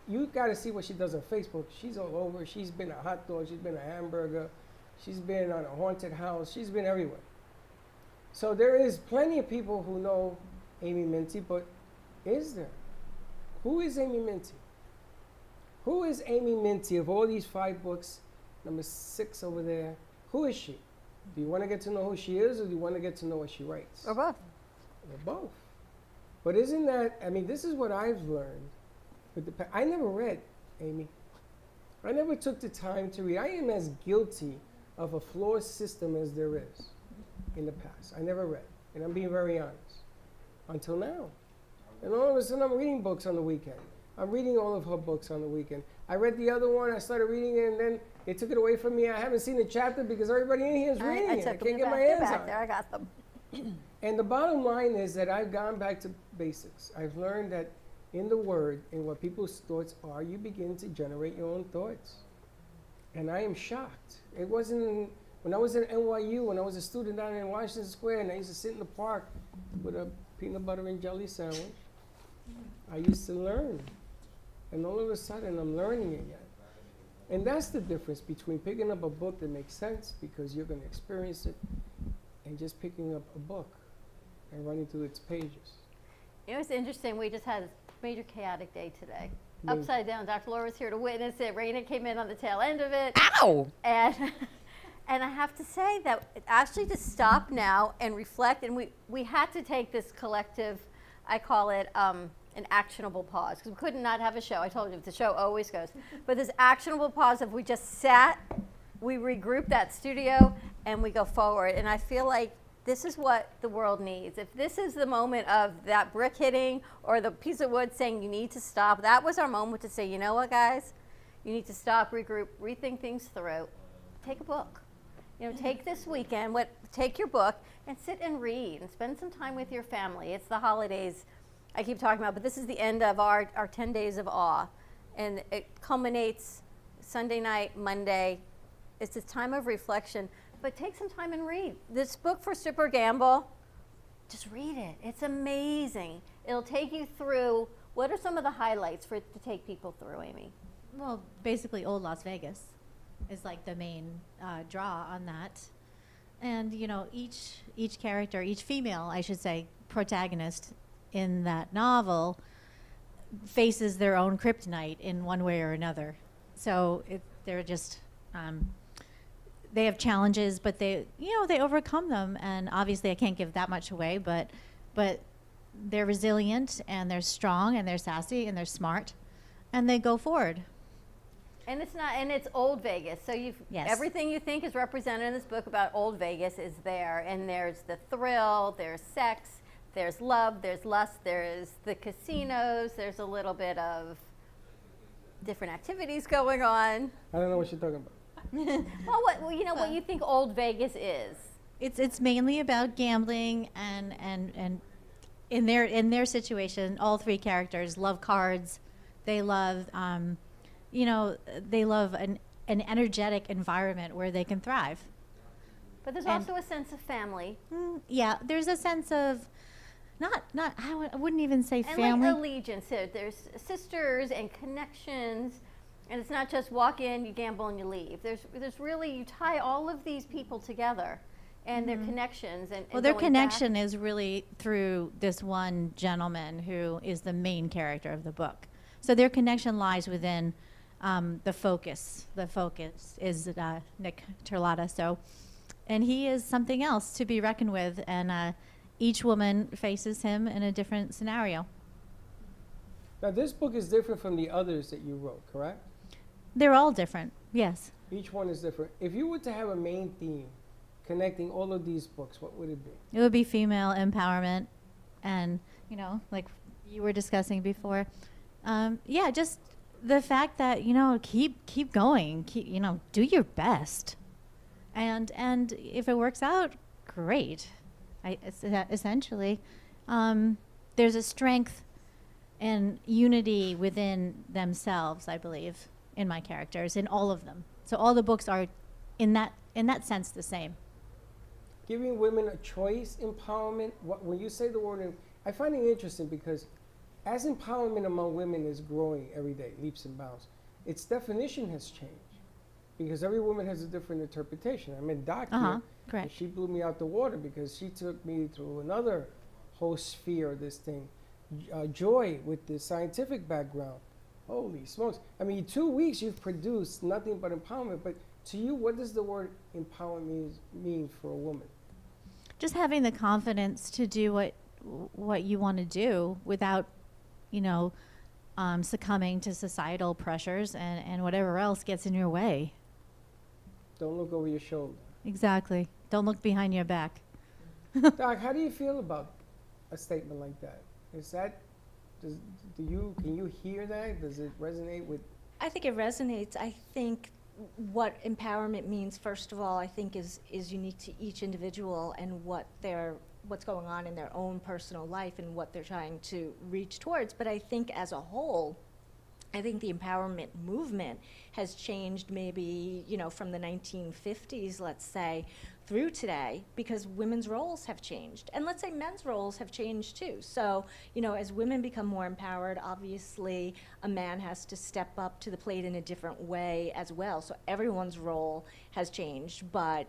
you got to see what she does on Facebook. She's all over. She's been a hot dog. She's been a hamburger. She's been on a haunted house. She's been everywhere. So there is plenty of people who know Amy Minty, but is there? Who is Amy Minty? Who is Amy Minty of all these 5 books, number 6 over there? Who is she? Do you want to get to know who she is, or do you want to get to know what she writes? Or both. Or both. But isn't that, this is what I've learned. I never read, Amy. I never took the time to read. I am as guilty of a flawed system as there is in the past. I never read, and I'm being very honest, until now. And all of a sudden, I'm reading books on the weekend. I'm reading all of her books on the weekend. I read the other one, I started reading it, and then they took it away from me. I haven't seen the chapter because everybody in here is reading it. I can't get my hands on it. There, I got them. And the bottom line is that I've gone back to basics. I've learned that in the Word, in what people's thoughts are, you begin to generate your own thoughts. And I am shocked. It wasn't when I was at NYU, when I was a student down in Washington Square, and I used to sit in the park with a peanut butter and jelly sandwich. I used to learn. And all of a sudden, I'm learning again. And that's the difference between picking up a book that makes sense because you're going to experience it and just picking up a book and running through its pages. It's interesting. We just had a major chaotic day today. Upside down. Dr. Laura was here to witness it. Raina came in on the tail end of it. Ow! And I have to say that actually to stop now and reflect, and we had to take this collective, I call it an actionable pause, because we could not have a show. I told you, the show always goes. But this actionable pause, if we just sat, we regroup that studio, and we go forward. And I feel like this is what the world needs. If this is the moment of that brick hitting or the piece of wood saying you need to stop, that was our moment to say, you know what, guys? You need to stop, regroup, rethink things through. Take a book. Take this weekend, take your book and sit and read and spend some time with your family. It's the holidays. I keep talking about, but this is the end of our 10 days of awe. And it culminates Sunday night, Monday. It's a time of reflection, but take some time and read. This book for Strip or Gamble, just read it. It's amazing. It'll take you through, what are some of the highlights for it to take people through, Amy? Well, basically old Las Vegas is like the main draw on that. And, you know, each character, each female, I should say, protagonist in that novel faces their own kryptonite in one way or another. So they're just, they have challenges, but they overcome them. And obviously I can't give that much away, but they're resilient and they're strong and they're sassy and they're smart and they go forward. And it's old Vegas. So Yes. everything you think is represented in this book about old Vegas is there. And there's the thrill, there's sex, there's love, there's lust, there's the casinos, there's a little bit of different activities going on. I don't know what you're talking about. What you think old Vegas is? It's mainly about gambling and in their situation, all three characters love cards. They love they love an energetic environment where they can thrive. But there's also a sense of family. Yeah, there's a sense of I wouldn't even say And family. like allegiance. There's sisters and connections, and it's not just walk in, you gamble, and you leave. There's really, you tie all of these people together and their connections. Well, their connection is really through this one gentleman who is the main character of the book. So their connection lies within the focus. The focus is Nick Terlotta. So, and he is something else to be reckoned with, and each woman faces him in a different scenario. Now, this book is different from the others that you wrote, correct? They're all different, yes. Each one is different. If you were to have a main theme connecting all of these books, what would it be? It would be female empowerment, and like you were discussing before. Just the fact that keep going, do your best, and if it works out, great. Essentially, there's a strength and unity within themselves, I believe, in my characters, in all of them. So all the books are, in that sense, the same. Giving women a choice, empowerment. When you say the word, I find it interesting because as empowerment among women is growing every day, leaps and bounds, its definition has changed because every woman has a different interpretation. I mean, Doc here, correct. she blew me out the water because she took me through another whole sphere of this thing. Joy with the scientific background. Holy smokes. I mean, 2 weeks you've produced nothing but empowerment, but to you, what does the word empowerment mean for a woman? Just having the confidence to do what you want to do without, succumbing to societal pressures and whatever else gets in your way. Don't look over your shoulder. Exactly. Don't look behind your back. Doc, how do you feel about a statement like that? Can you hear that? Does it resonate with? I think it resonates. I think what empowerment means, first of all, I think is unique to each individual and what's going on in their own personal life and what they're trying to reach towards. But I think as a whole, I think the empowerment movement has changed maybe, from the 1950s, let's say, through today, because women's roles have changed. And let's say men's roles have changed too. So, as women become more empowered, obviously a man has to step up to the plate in a different way as well. So everyone's role has changed, but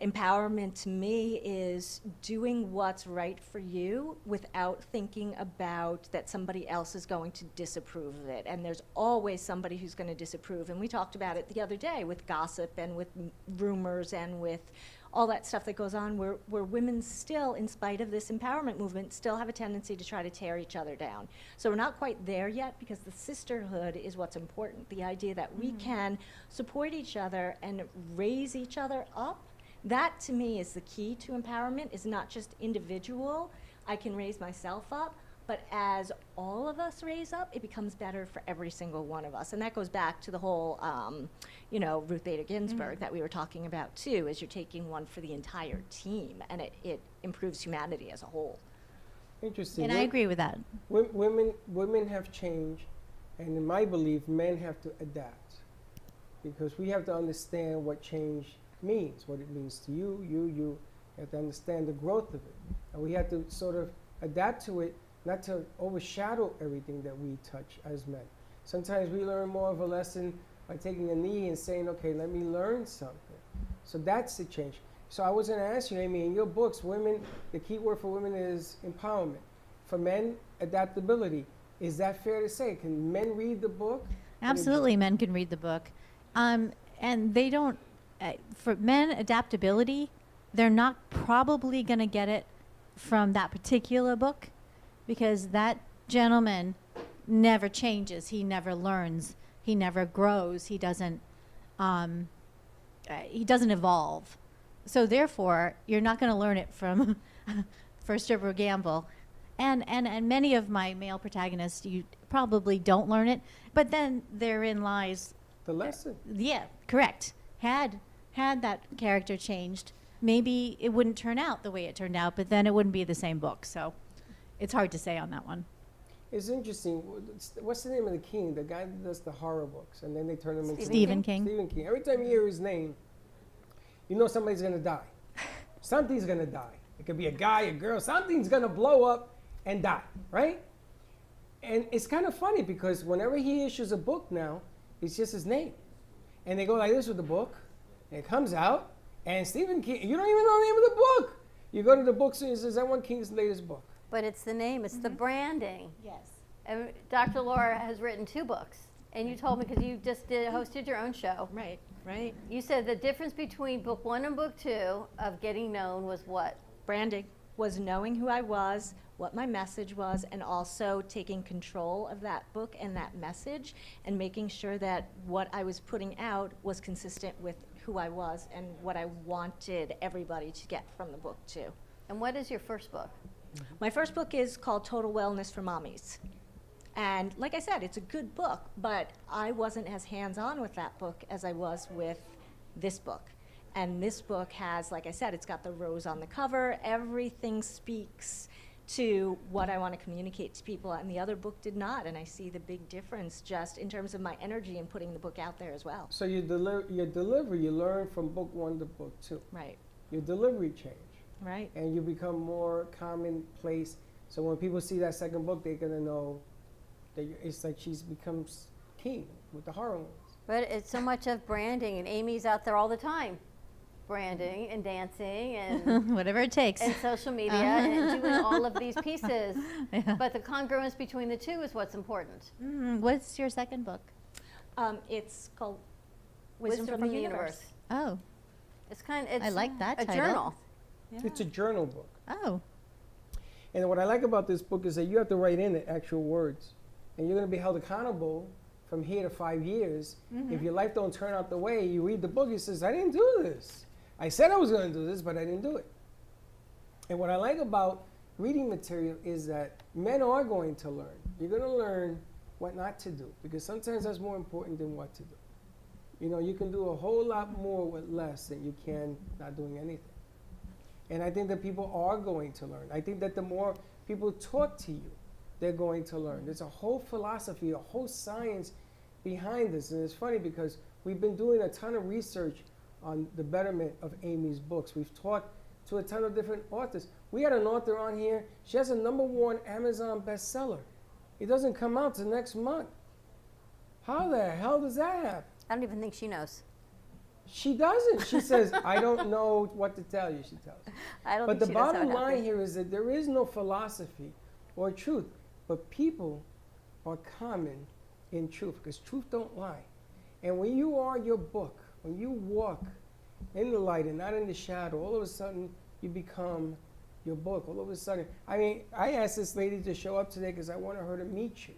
empowerment to me is doing what's right for you without thinking about that somebody else is going to disapprove of it. And there's always somebody who's going to disapprove. And we talked about it the other day with gossip and with rumors and with all that stuff that goes on where women still, in spite of this empowerment movement, still have a tendency to try to tear each other down. So we're not quite there yet because the sisterhood is what's important. The idea that we can support each other and raise each other up. That, to me, is the key to empowerment, is not just individual, I can raise myself up, but as all of us raise up, it becomes better for every single one of us. And that goes back to the whole, Ruth Bader Ginsburg that we were talking about, too, is you're taking one for the entire team, and it improves humanity as a whole. Interesting. And I agree with that. Women have changed, and in my belief, men have to adapt, because we have to understand what change means, what it means to you. You have to understand the growth of it, and we have to sort of adapt to it, not to overshadow everything that we touch as men. Sometimes we learn more of a lesson by taking a knee and saying, okay, let me learn something. So that's the change. So I was going to ask you, Amy, in your books, women, the key word for women is empowerment. For men, adaptability. Is that fair to say? Can men read the book? Absolutely, men can read the book. And they don't, for men, adaptability, they're not probably going to get it from that particular book, because that gentleman never changes. He never learns. He never grows. He doesn't evolve. So therefore, you're not going to learn it from First Stripper Gamble. And many of my male protagonists, you probably don't learn it, but then therein lies the lesson. Yeah, correct. Had that character changed, maybe it wouldn't turn out the way it turned out, but then it wouldn't be the same book. So it's hard to say on that one. It's interesting. What's the name of the king? The guy that does the horror books, and then they turn him into Stephen King. Stephen King. Every time you hear his name, you know somebody's going to die. Something's going to die. It could be a guy, a girl. Something's going to blow up and die, right? And it's kind of funny because whenever he issues a book now, it's just his name. And they go like this with the book, and it comes out, and Stephen King, you don't even know the name of the book. You go to the bookstore and it says, I want King's latest book. But it's the name, it's the branding. Yes. And Dr. Laura has written 2 books. And you told me, because you just hosted your own show. Right, right. You said the difference between book 1 and book 2 of getting known was what? Branding was knowing who I was, what my message was, and also taking control of that book and that message, and making sure that what I was putting out was consistent with who I was and what I wanted everybody to get from the book too. And what is your first book? My first book is called Total Wellness for Mommies. And like I said, it's a good book, but I wasn't as hands-on with that book as I was with this book. And this book has, like I said, it's got the rose on the cover. Everything speaks to what I want to communicate to people, and the other book did not. And I see the big difference just in terms of my energy in putting the book out there as well. So your delivery, you learn from book 1 to book 2. Right. Your delivery change. Right. And you become more commonplace. So when people see that second book, they're going to know that it's like she becomes king with the horror ones. But it's so much of branding, and Amy's out there all the time. Branding and dancing and whatever it takes. And social media and doing all of these pieces. Yeah. But the congruence between the two is what's important. What's your second book? It's called Wisdom from the Universe. Oh. It's I like that a title. Journal. Yeah. It's a journal book. Oh. And what I like about this book is that you have to write in the actual words. And you're going to be held accountable from here to 5 years. If your life don't turn out the way, you read the book, it says, I didn't do this. I said I was going to do this, but I didn't do it. And what I like about reading material is that men are going to learn. You're going to learn what not to do, because sometimes that's more important than what to do. You know, you can do a whole lot more with less than you can not doing anything. And I think that people are going to learn. I think that the more people talk to you, they're going to learn. There's a whole philosophy, a whole science behind this. And it's funny because we've been doing a ton of research on the betterment of Amy's books. We've talked to a ton of different authors. We had an author on here. She has a #1 Amazon bestseller. It doesn't come out till next month. How the hell does that happen? I don't even think she knows. She doesn't. She says, I don't know what to tell you, she tells me. I don't But think the she knows how bottom it line happened. here is that there is no philosophy or truth, but people are common in truth, because truth don't lie. And when you are your book, when you walk in the light and not in the shadow, all of a sudden you become your book. All of a sudden, I mean, I asked this lady to show up today because I wanted her to meet you.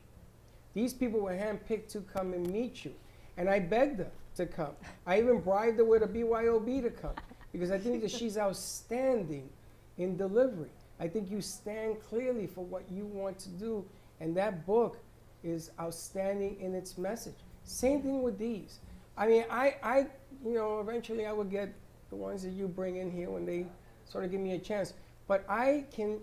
These people were handpicked to come and meet you. And I begged her to come. I even bribed her with a BYOB to come, because I think that she's outstanding in delivery. I think you stand clearly for what you want to do, and that book is outstanding in its message. Same thing with these. I mean, I eventually I would get the ones that you bring in here when they sort of give me a chance. But I can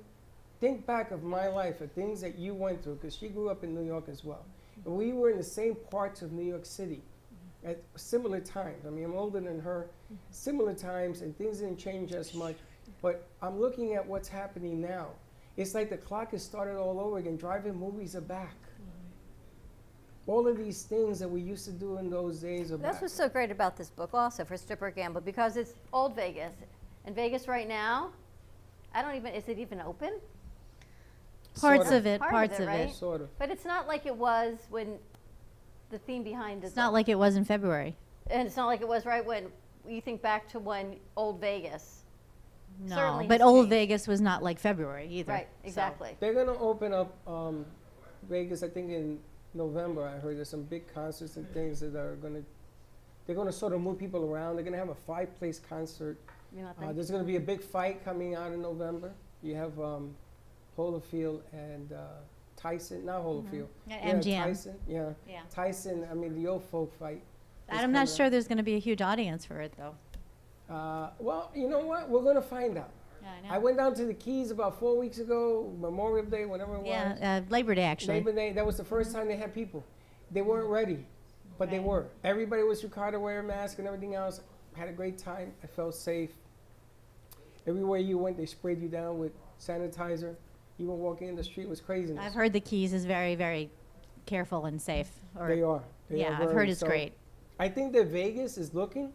think back of my life, of things that you went through, because she grew up in New York as well. And we were in the same parts of New York City at similar times. I mean, I'm older than her, similar times, and things didn't change as much. But I'm looking at what's happening now. It's like the clock has started all over again. Drive-in movies are back. All of these things that we used to do in those days are That's back. what's so great about this book also for Strip or Gamble, because it's old Vegas. And Vegas right now, is it even open? Parts Sort of it, parts of right? it. Sort of. But it's not like it was when the theme behind It's not like it was in February. And it's not like it was right when you think back to when old Vegas. No, certainly but has old changed. Vegas was not like February either. Right, exactly. They're going to open up Vegas, I think, in November. I heard there's some big concerts and things that are going to, they're going to sort of move people around. They're going to have a 5-place concert. There's going to be a big fight coming out in November. You have Holyfield and Tyson, not Holyfield. And MGM. Tyson, yeah. Tyson, I mean, the old folk fight. I'm not sure there's going to be a huge audience for it, though. Well, you know what? We're going to find out. Yeah, I know. I went down to the Keys about 4 weeks ago, Memorial Day, whatever it was. Yeah, Labor Day, actually. Labor Day, that was the first time they had people. They weren't ready, but they were. Everybody was required to wear a mask and everything else. Had a great time. I felt safe. Everywhere you went, they sprayed you down with sanitizer. Even walking in the street was craziness. I've heard the Keys is very, very careful and safe. They are. They are I've very, heard it's so great. I think that Vegas is looking.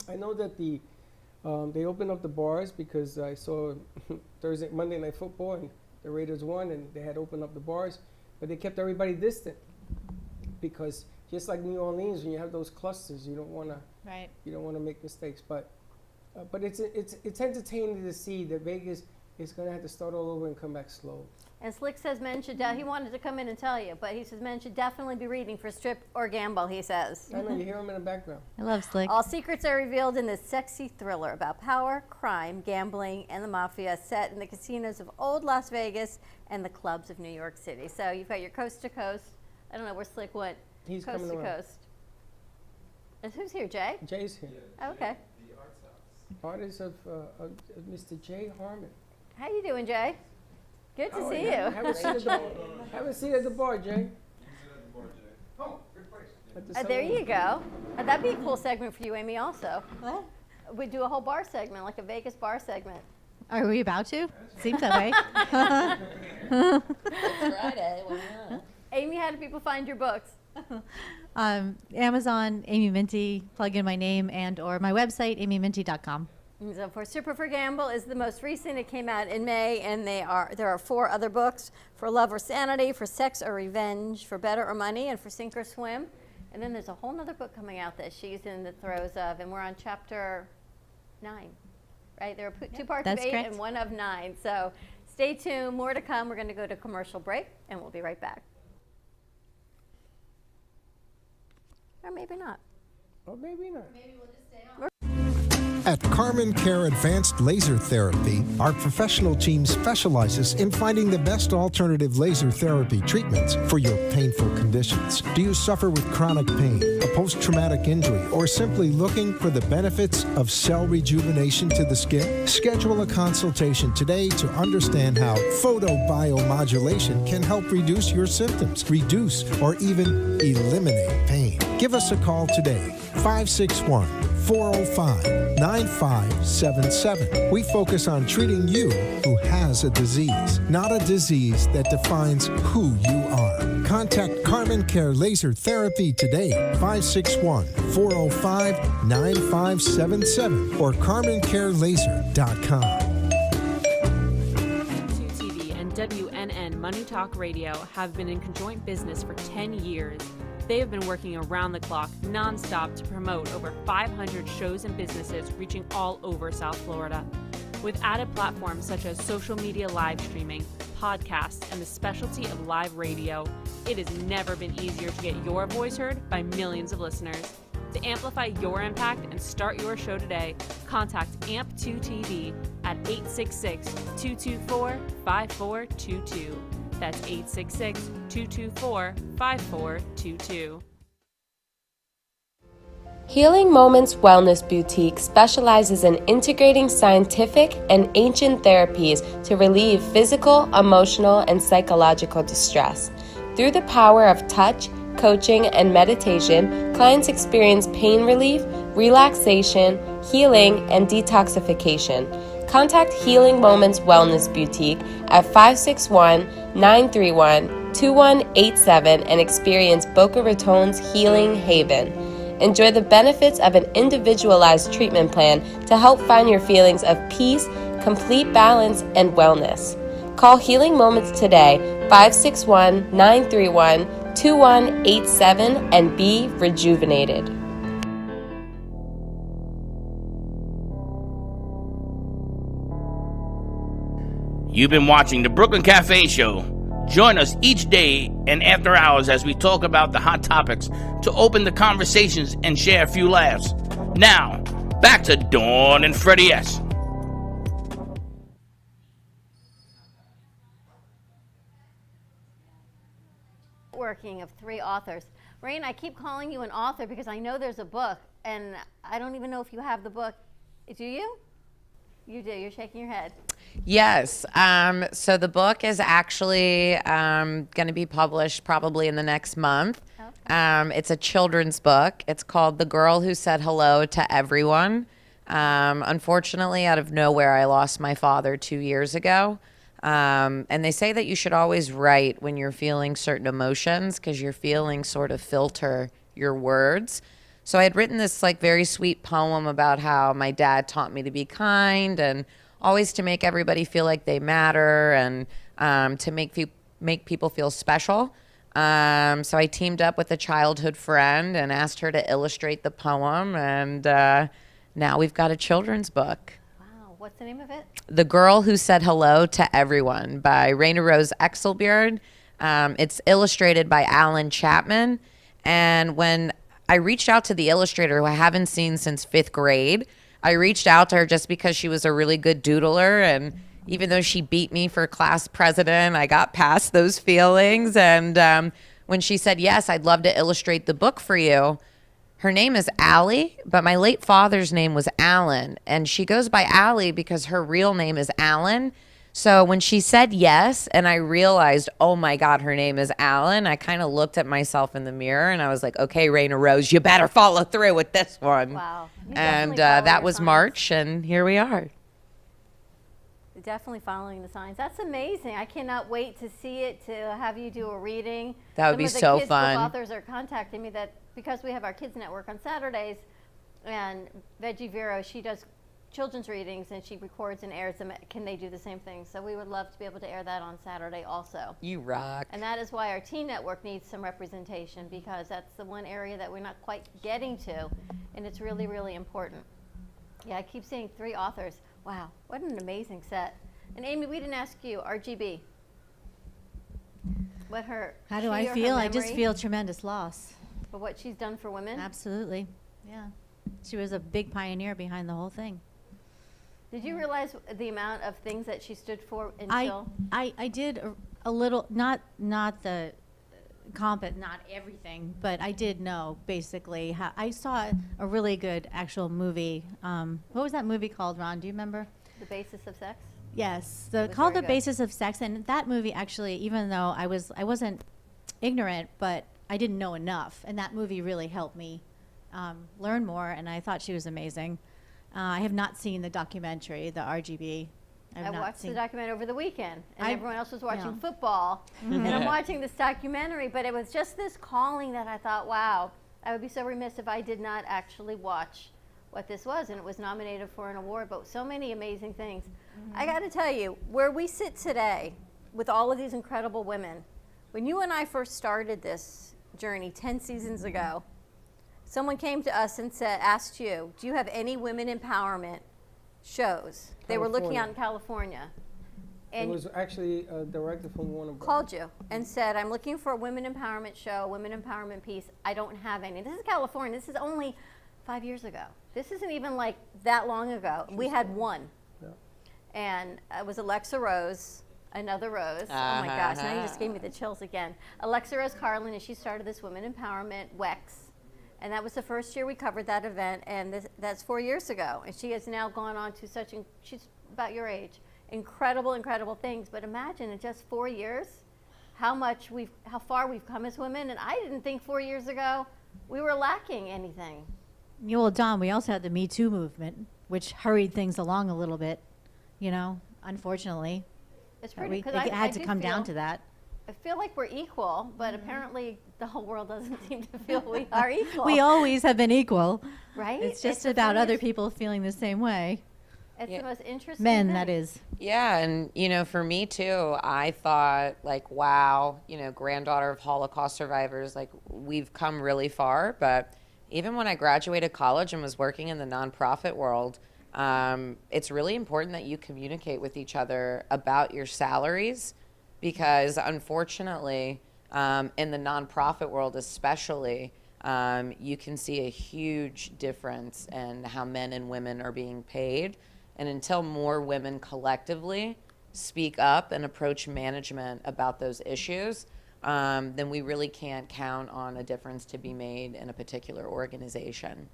I know that they opened up the bars because I saw Monday Night Football and the Raiders won, and they had opened up the bars, but they kept everybody distant because just like New Orleans, when you have those clusters, you don't want to make mistakes. But it's entertaining to see that Vegas is going to have to start all over and come back slow. And Slick says men should, he wanted to come in and tell you, but he says men should definitely be reading for Strip or Gamble, he says. I know, you hear him in the background. I love Slick. All secrets are revealed in this sexy thriller about power, crime, gambling, and the mafia set in the casinos of old Las Vegas and the clubs of New York City. So you've got your coast to coast. I don't know where Slick went. He's coast coming to around. coast. And who's here, Jay? Jay's here. Oh, okay. Artist of Mr. Jay Harmon. How you doing, Jay? Good to see you. Have a seat at the bar. Have a seat at the bar, Jay. There you go. That'd be a cool segment for you, Amy, also. What? We'd do a whole bar segment, like a Vegas bar segment. Are we about to? Seems that way. Friday, why not? Amy, how do people find your books? Amazon, Amy Minty, plug in my name, and or my website, amyminty.com. So for Strip or Gamble is the most recent. It came out in May, and there are 4 other books: For Love or Sanity, For Sex or Revenge, For Better or Money, and For Sink or Swim. And then there's a whole other book coming out that she's in the throes of, and we're on chapter 9, right? There are 2 parts of 8 correct. and 1 of 9. So stay tuned, more to come. We're going to go to commercial break, and we'll be right back. Or maybe not. Or maybe not. Maybe we'll just stay on. At Carmen Care Advanced Laser Therapy, our professional team specializes in finding the best alternative laser therapy treatments for your painful conditions. Do you suffer with chronic pain, a post-traumatic injury, or simply looking for the benefits of cell rejuvenation to the skin? Schedule a consultation today to understand how photobiomodulation can help reduce your symptoms, reduce or even eliminate pain. Give us a call today, 561-405-9577. We focus on treating you who has a disease, not a disease that defines who you are. Contact Carmen Care Laser Therapy today, 561-405-9577 or carmencarelaser.com. TV and WNN Money Talk Radio have been in conjoint business for 10 years. They have been working around the clock, nonstop, to promote over 500 shows and businesses reaching all over South Florida. With added platforms such as social media live streaming, podcasts, and the specialty of live radio, it has never been easier to get your voice heard by millions of listeners. To amplify your impact and start your show today, contact AMP2TV at 866-224-5422. That's 866-224-5422. Healing Moments Wellness Boutique specializes in integrating scientific and ancient therapies to relieve physical, emotional, and psychological distress. Through the power of touch, coaching, and meditation, clients experience pain relief, relaxation, healing, and detoxification. Contact Healing Moments Wellness Boutique at 561-931-2187 and experience Boca Raton's Healing Haven. Enjoy the benefits of an individualized treatment plan to help find your feelings of peace, complete balance, and wellness. Call Healing Moments today, 561-931-2187, and be rejuvenated. You've been watching the Brooklyn Cafe Show. Join us each day and after hours as we talk about the hot topics to open the conversations and share a few laughs. Now, back to Dawn and Freddie S. Working of 3 authors. Rain, I keep calling you an author because I know there's a book, and I don't even know if you have the book. Do you? You do. You're shaking your head. Yes. So the book is actually going to be published probably in the next month. Okay. It's a children's book. It's called The Girl Who Said Hello to Everyone. Unfortunately, out of nowhere, I lost my father 2 years ago. And they say that you should always write when you're feeling certain emotions because your feelings sort of filter your words. So I had written this like very sweet poem about how my dad taught me to be kind and always to make everybody feel like they matter and to make people feel special. So I teamed up with a childhood friend and asked her to illustrate the poem, and now we've got a children's book. Wow, what's the name of it? The Girl Who Said Hello to Everyone by Raina Rose Exelbierd. It's illustrated by Alan Chapman, and when I reached out to the illustrator, who I haven't seen since 5th grade. I reached out to her just because she was a really good doodler, and even though she beat me for class president, I got past those feelings. And when she said, yes, I'd love to illustrate the book for you, her name is Allie, but my late father's name was Alan, and she goes by Allie because her real name is Alan. So when she said yes, and I realized, oh my God, her name is Alan, I kind of looked at myself in the mirror and I was like, okay, Raina Rose, you better follow through with this one. Wow. And that was March, and here we are. Definitely following the signs. That's amazing. I cannot wait to see it, to have you do a reading. That would be so fun. Some of the kids' book authors are contacting me that because we have our Kids Network on Saturdays, and Veggie Vero, she does children's readings and she records and airs them. Can they do the same thing? So we would love to be able to air that on Saturday also. You rock. And that is why our Teen Network needs some representation, because that's the one area that we're not quite getting to, and it's really, really important. Yeah, I keep seeing 3 authors. Wow, what an amazing set. And Amy, we didn't ask you, RGB. What her? How do I feel? I just feel tremendous loss. For what she's done for women? Absolutely, yeah. She was a big pioneer behind the whole thing. Did you realize the amount of things that she stood for until? I did a little, not the not everything, but I did know basically how. I saw a really good actual movie. What was that movie called, Ron? Do you remember? The Basis of Sex? Yes, called The Basis of Sex, and that movie actually, even though I wasn't ignorant, but I didn't know enough, and that movie really helped me learn more, and I thought she was amazing. I have not seen the documentary, the RGB. I watched the documentary over the weekend, and everyone else was watching football, and I'm watching this documentary, but it was just this calling that I thought, wow, I would be so remiss if I did not actually watch what this was, and it was nominated for an award, but so many amazing things. I got to tell you, where we sit today with all of these incredible women, when you and I first started this journey 10 seasons ago, someone came to us and asked you, do you have any women empowerment shows? They were looking out in California. And it was actually a director from Warner Bros. Called you and said, I'm looking for a women empowerment show, women empowerment piece. I don't have any. This is California. This is only 5 years ago. This isn't even like that long ago. We had one. Yeah. And it was Alexa Rose, another Rose. Oh my gosh, now you just gave me the chills again. Alexa Rose Carlin, and she started this women empowerment WEX. And that was the first year we covered that event, and that's 4 years ago. And she has now gone on to she's about your age, incredible things. But imagine in just 4 years, how far we've come as women. And I didn't think 4 years ago we were lacking anything. Yeah, well, Dawn, we also had the Me Too movement, which hurried things along a little bit, unfortunately. It's pretty, it had to come down to that. I feel like we're equal, but apparently the whole world doesn't seem to feel we are equal. We always have been equal. Right? It's just about other people feeling the same way. It's the most interesting Men, thing. that is. Yeah, and for me too, I thought wow, granddaughter of Holocaust survivors, we've come really far. But even when I graduated college and was working in the nonprofit world, it's really important that you communicate with each other about your salaries, because unfortunately, in the nonprofit world especially, you can see a huge difference in how men and women are being paid. And until more women collectively speak up and approach management about those issues, then we really can't count on a difference to be made in a particular organization.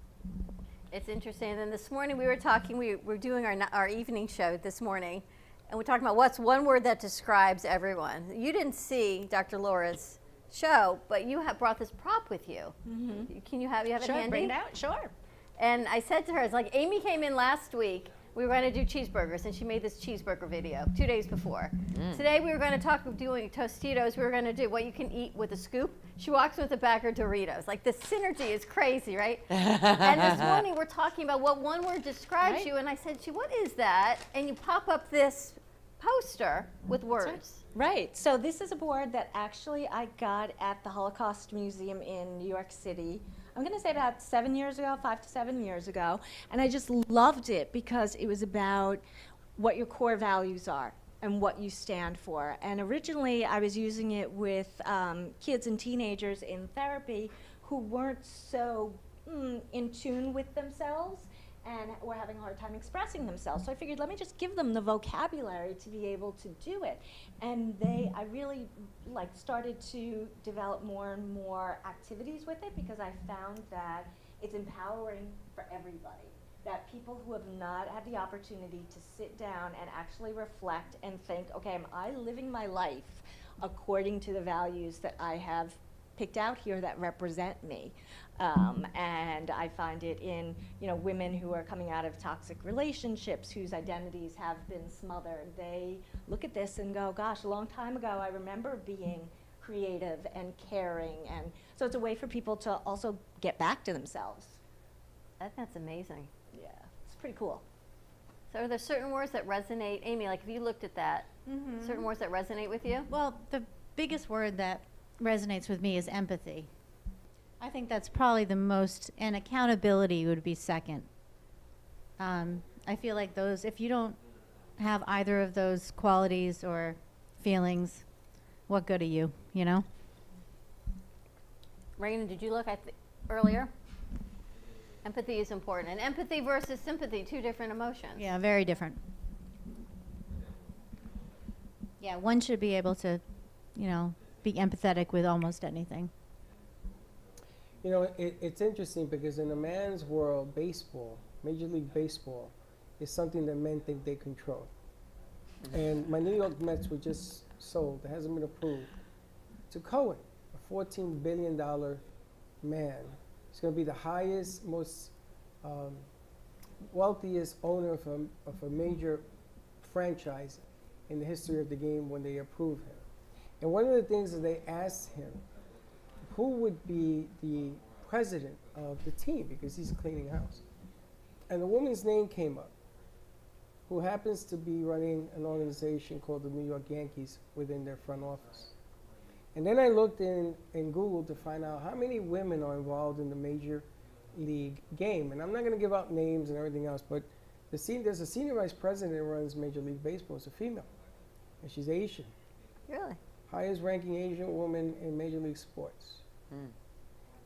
It's interesting. And then this morning we were talking, we were doing our evening show this morning, and we're talking about what's one word that describes everyone. You didn't see Dr. Laura's show, but you have brought this prop with you. Can you have it Sure, handy? bring it out, sure. And I said to her, it's like Amy came in last week. We were going to do cheeseburgers, and she made this cheeseburger video 2 days before. Today we were going to talk of doing Tostitos. We were going to do what you can eat with a scoop. She walks with a bag of Doritos. Like, the synergy is crazy, right? And this morning we're talking about what one word describes you, and I said, what is that? And you pop up this poster with words. Right. So this is a board that actually I got at the Holocaust Museum in New York City. I'm going to say about 7 years ago, 5 to 7 years ago. And I just loved it because it was about what your core values are and what you stand for. And originally I was using it with kids and teenagers in therapy who weren't so in tune with themselves and were having a hard time expressing themselves. So I figured, let me just give them the vocabulary to be able to do it. And I really started to develop more and more activities with it, because I found that it's empowering for everybody. That people who have not had the opportunity to sit down and actually reflect and think, okay, am I living my life according to the values that I have picked out here that represent me? And I find it in women who are coming out of toxic relationships, whose identities have been smothered. They look at this and go, gosh, a long time ago I remember being creative and caring. And so it's a way for people to also get back to themselves. That's amazing. Yeah, it's pretty cool. So are there certain words that resonate? Amy, like if you looked at that, certain words that resonate with you? Well, the biggest word that resonates with me is empathy. I think that's probably the most, and accountability would be second. I feel like those, if you don't have either of those qualities or feelings, what good are you, Reagan, did you look at earlier? Empathy is important. And empathy versus sympathy, two different emotions. Yeah, very different. Yeah, one should be able to, be empathetic with almost anything. It's interesting because in a man's world, baseball, Major League Baseball, is something that men think they control. And my New York Mets were just sold, it hasn't been approved, to Cohen, a $14 billion man. He's going to be the highest, most wealthiest owner of a major franchise in the history of the game when they approve him. And one of the things that they asked him, who would be the president of the team, because he's cleaning house. And a woman's name came up, who happens to be running an organization called the New York Yankees within their front office. And then I looked in Google to find out how many women are involved in the major league game. And I'm not going to give out names and everything else, but there's a senior vice president who runs Major League Baseball. It's a female, and she's Asian. Really? Highest ranking Asian woman in Major League sports.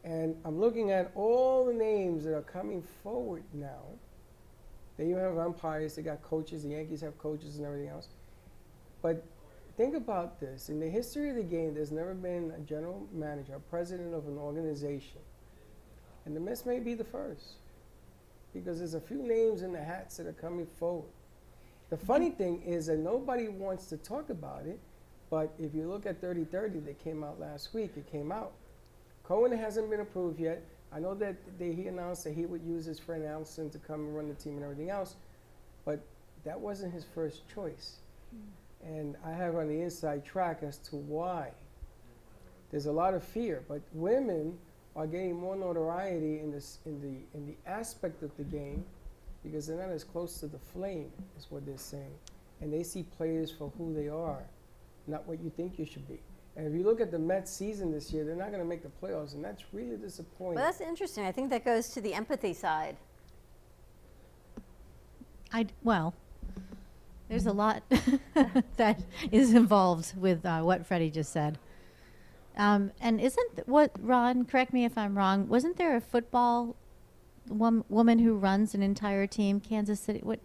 And I'm looking at all the names that are coming forward now. They even have umpires, they got coaches, the Yankees have coaches and everything else. But think about this. In the history of the game, there's never been a general manager, a president of an organization And the Mets may be the first, because there's a few names in the hats that are coming forward. The funny thing is that nobody wants to talk about it, but if you look at 30-30 that came out last week, it came out. Cohen hasn't been approved yet. I know that he announced that he would use his friend Allison to come and run the team and everything else, but that wasn't his first choice. And I have on the inside track as to why. There's a lot of fear, but women are getting more notoriety in the aspect of the game because they're not as close to the flame, is what they're saying. And they see players for who they are, not what you think you should be. And if you look at the Mets season this year, they're not going to make the playoffs, and that's really disappointing. Well, that's interesting. I think that goes to the empathy side. Well, there's a lot that is involved with what Freddie just said. And isn't what, Ron, correct me if I'm wrong, wasn't there a football woman who runs an entire team, Kansas City? What?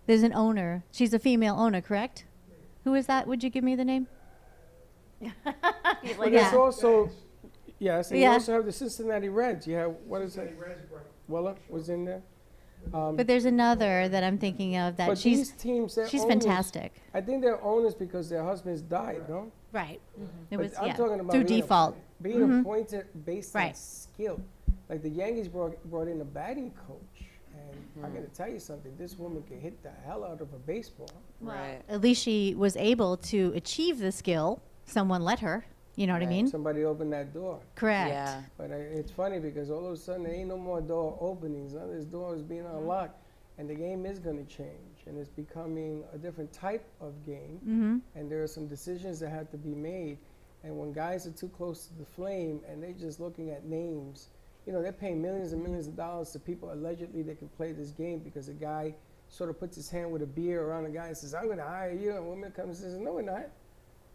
There's an owner. She's a female owner, correct? Who is that? Would you give me the name? But there's also, yes, and you also have the Cincinnati Reds. You have, what is it? Weller was in there. But there's another that I'm thinking of that but these teams, she's owners, fantastic. I think they're owners because their husbands died, no? Right. It was, I'm talking about through being default. Being appointed based on skill. Like the Yankees brought in a batting coach. And I got to tell you something, this woman can hit the hell out of a baseball. Right. At least she was able to achieve the skill. Someone let her. You know what I mean? Somebody opened that door. Correct. Yeah. But it's funny because all of a sudden there ain't no more door openings. Now this door is being unlocked. And the game is going to change. And it's becoming a different type of game. And there are some decisions that have to be made. And when guys are too close to the flame and they're just looking at names, you know, they're paying millions and millions of dollars to people allegedly that can play this game because a guy sort of puts his hand with a beer around a guy and says, I'm going to hire you. And a woman comes and says, no, we're not.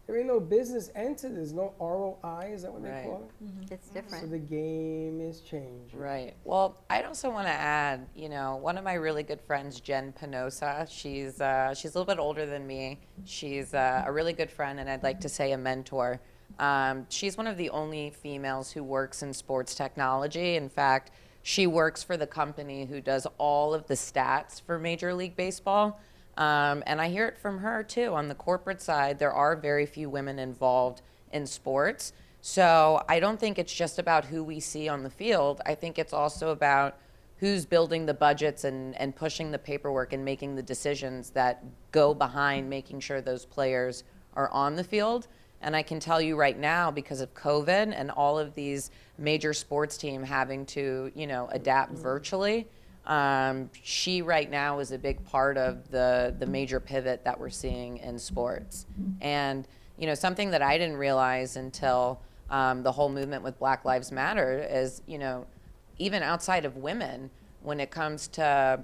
There ain't no business entered. There's no ROI. Is that what they call it? It's different. So the game is changing. Right. Well, I'd also want to add, you know, one of my really good friends, Jen Penosa, she's a little bit older than me. She's a really good friend, and I'd like to say a mentor. She's one of the only females who works in sports technology. In fact, she works for the company who does all of the stats for Major League Baseball. And I hear it from her too. On the corporate side, there are very few women involved in sports. So I don't think it's just about who we see on the field. I think it's also about who's building the budgets and pushing the paperwork and making the decisions that go behind making sure those players are on the field. And I can tell you right now, because of COVID and all of these major sports teams having to, you know, adapt virtually, she right now is a big part of the major pivot that we're seeing in sports. And, you know, something that I didn't realize until the whole movement with Black Lives Matter is, you know, even outside of women, when it comes to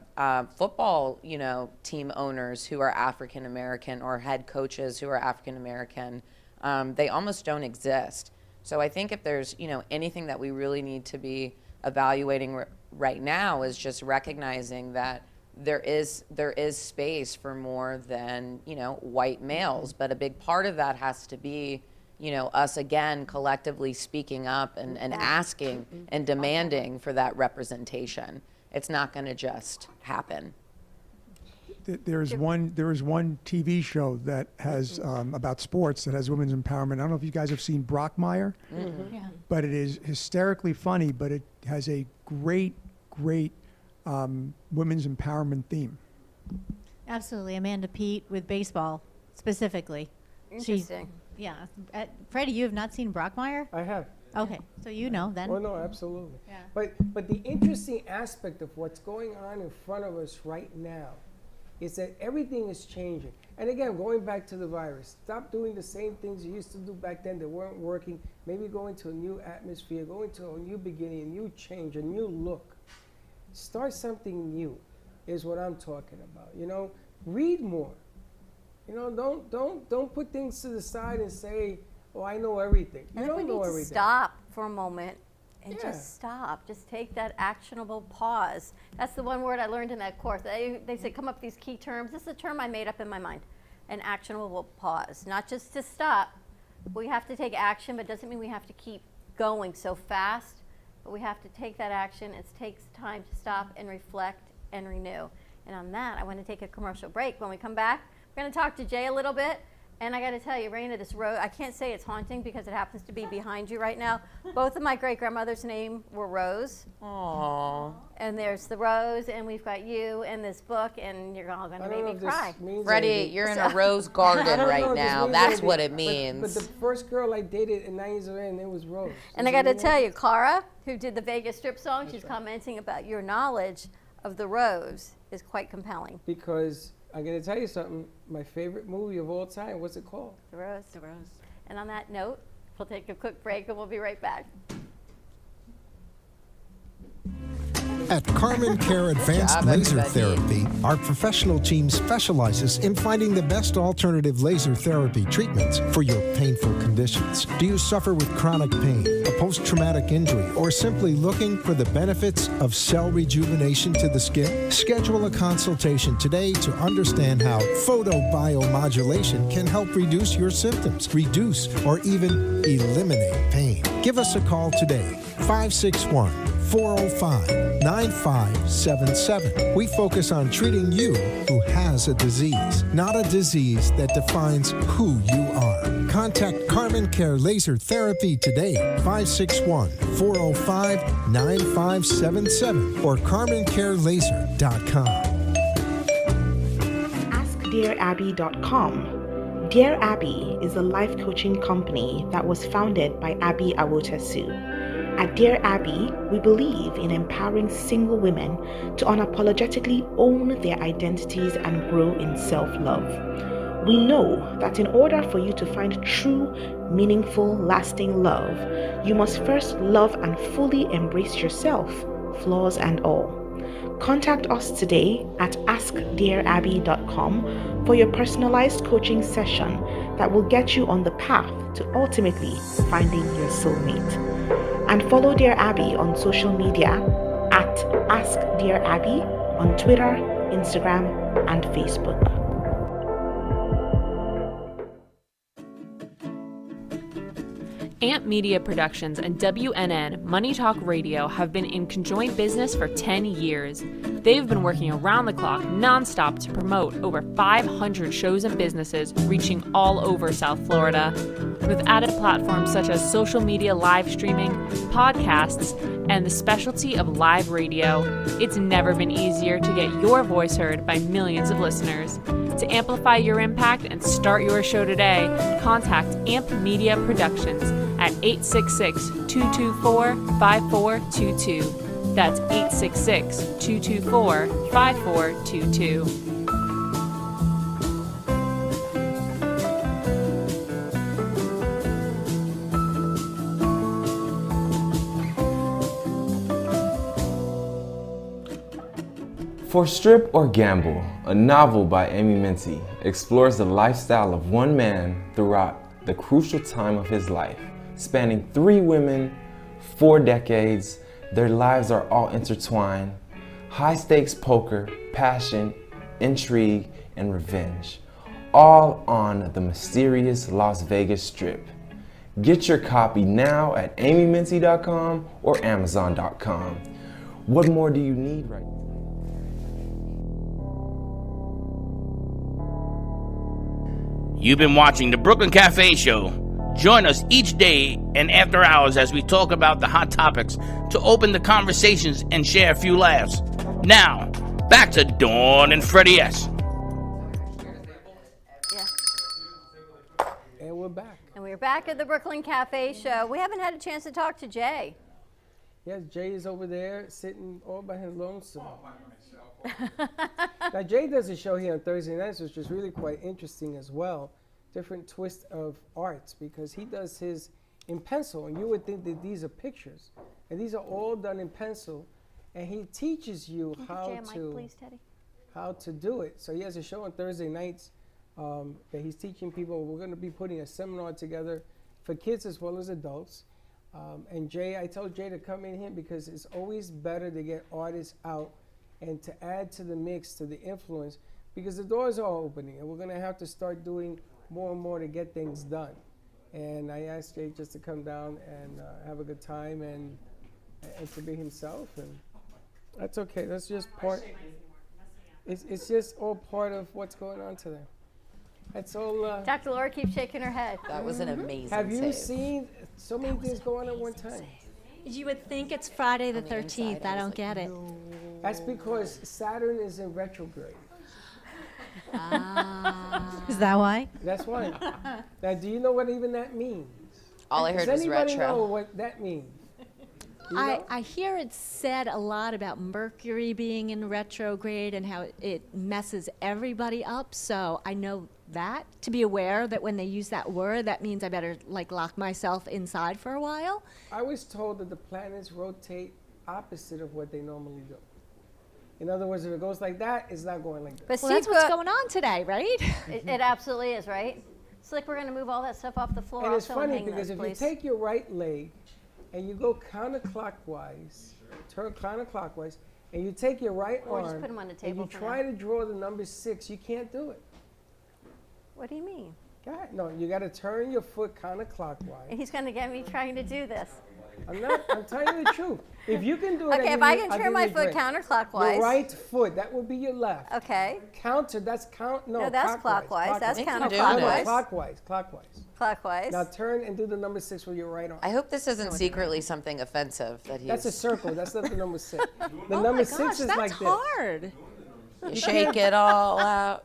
football, you know, team owners who are African American or head coaches who are African American, they almost don't exist. So I think if there's, you know, anything that we really need to be evaluating right now is just recognizing that there is space for more than, you know, white males. But a big part of that has to be, you know, us again collectively speaking up and asking and demanding for that representation. It's not going to just happen. There is one TV show that has about sports that has women's empowerment. I don't know if you guys have seen Brockmire, but it is hysterically funny, but it has a great women's empowerment theme. Absolutely. Amanda Peet with baseball specifically. Interesting. Yeah. Freddie, you have not seen Brockmire? I have. Okay, so you know then. Oh no, absolutely. Yeah. But the interesting aspect of what's going on in front of us right now is that everything is changing. And again, going back to the virus, stop doing the same things you used to do back then that weren't working. Maybe go into a new atmosphere, go into a new beginning, a new change, a new look. Start something new is what I'm talking about. You know, read more. You know, don't put things to the side and say, "Oh, I know everything." You don't know everything. Stop for a moment and just stop. Just take that actionable pause. That's the one word I learned in that course. They say come up with these key terms. This is a term I made up in my mind. An actionable pause. Not just to stop. We have to take action, but it doesn't mean we have to keep going so fast but we have to take that action. It takes time to stop and reflect and renew. And on that, I want to take a commercial break. When we come back, we're going to talk to Jay a little bit. And I got to tell you, Raina, this rose, I can't say it's haunting because it happens to be behind you right now. Both of my great-grandmother's name were Rose. Aww. And there's the rose, and we've got you and this book, and you're all going to make me cry. Freddie, you're in a rose garden right now. That's what it But means. the first girl I dated at 9 years old, and it was Rose. And I got to tell you, Clara, who did the Vegas strip song, she's commenting about your knowledge of the rose is quite compelling. Because I'm going to tell you something. My favorite movie of all time, what's it called? The Rose. The Rose. And on that note, we'll take a quick break and we'll be right back. At Carmen Care Advanced job, Laser everybody. Therapy, our professional team specializes in finding the best alternative laser therapy treatments for your painful conditions. Do you suffer with chronic pain, a post-traumatic injury, or simply looking for the benefits of cell rejuvenation to the skin? Schedule a consultation today to understand how photobiomodulation can help reduce your symptoms, reduce or even eliminate pain. Give us a call today, 561-405-9577. We focus on treating you who has a disease, not a disease that defines who you are. Contact Carmen Care Laser Therapy today, 561-405-9577 or carmencarelaser.com. AskDearAbby.com. Dear Abby is a life coaching company that was founded by Abby Awotasu. At Dear Abby, we believe in empowering single women to unapologetically own their identities and grow in self-love. We know that in order for you to find true, meaningful, lasting love, you must first love and fully embrace yourself, flaws and all. Contact us today at AskDearAbby.com for your personalized coaching session that will get you on the path to ultimately finding your soulmate. And follow Dear Abby on social media at AskDearAbby on Twitter, Instagram, and Facebook. Amp Media Productions and WNN Money Talk Radio have been in conjoint business for 10 years. They've been working around the clock nonstop to promote over 500 shows and businesses reaching all over South Florida. With added platforms such as social media live streaming, podcasts, and the specialty of live radio, it's never been easier to get your voice heard by millions of listeners. To amplify your impact and start your show today, contact Amp Media Productions at 866-224-5422. That's 866-224-5422. For Strip or Gamble, a novel by Amy Minty, explores the lifestyle of one man throughout the crucial time of his life. Spanning 3 women, 4 decades, their lives are all intertwined. High-stakes poker, passion, intrigue, and revenge. All on the mysterious Las Vegas Strip. Get your copy now at amyminty.com or amazon.com. What more do you need right now? You've been watching the Brooklyn Cafe Show. Join us each day and after hours as we talk about the hot topics to open the conversations and share a few laughs. Now, back to Dawn and Freddie S. And we're back. And we're back at the Brooklyn Cafe Show. We haven't had a chance to talk to Jay. Yes, Jay is over there sitting all by his lonesome. Now, Jay does a show here on Thursday nights, which is really quite interesting as well. Different twist of arts, because he does his in pencil, and you would think that these are pictures. And these are all done in pencil, and he teaches you how to do it. So he has a show on Thursday nights that he's teaching people. We're going to be putting a seminar together for kids as well as adults. And Jay, I told Jay to come in here because it's always better to get artists out and to add to the mix, to the influence, because the doors are opening, and we're going to have to start doing more and more to get things done. And I asked Jay just to come down and have a good time, and and to be himself, and that's okay. That's just part. It's just all part of what's going on today. That's all. Dr. Laura keeps shaking her head. That was an amazing Have you save. seen so many things go on at one time? You would think it's Friday the 13th. I don't get it. That's because Saturn is in retrograde. Is that why? That's why. Now, do you know what even that means? All I heard Does was anybody retro. know what that means? Do you know? I hear it said a lot about Mercury being in retrograde and how it messes everybody up. So I know that, to be aware that when they use that word, that means I better like lock myself inside for a while. I was told that the planets rotate opposite of what they normally do. In other words, if it goes like that, it's not going like that. But Well, that's what's going on today, right? It absolutely is, right? Slick, we're going to move all that stuff off the floor. And it's also, funny hang because those, if please. you take your right leg and you go counterclockwise, turn counterclockwise, and you take your right Or just arm put 'em on the and table you for try now. to draw the number 6, you can't do it. What do you mean? Go ahead. No, you got to turn your foot counterclockwise. He's going to get me trying to do this. I'm telling you the truth. If you can do it, Okay, I'll if give I you- can I'll turn give my you a foot drink. counterclockwise. Your right foot, that will be your left. Okay. Counter, that's No, that's clockwise. That's I think I'm doing counterclockwise. it. Clockwise. Clockwise. Now turn and do the number 6 with your right arm. I hope this isn't secretly something offensive that he's. That's a circle. That's not the number 6. The Oh number my 6 gosh, is that's like this. hard. You shake it all out.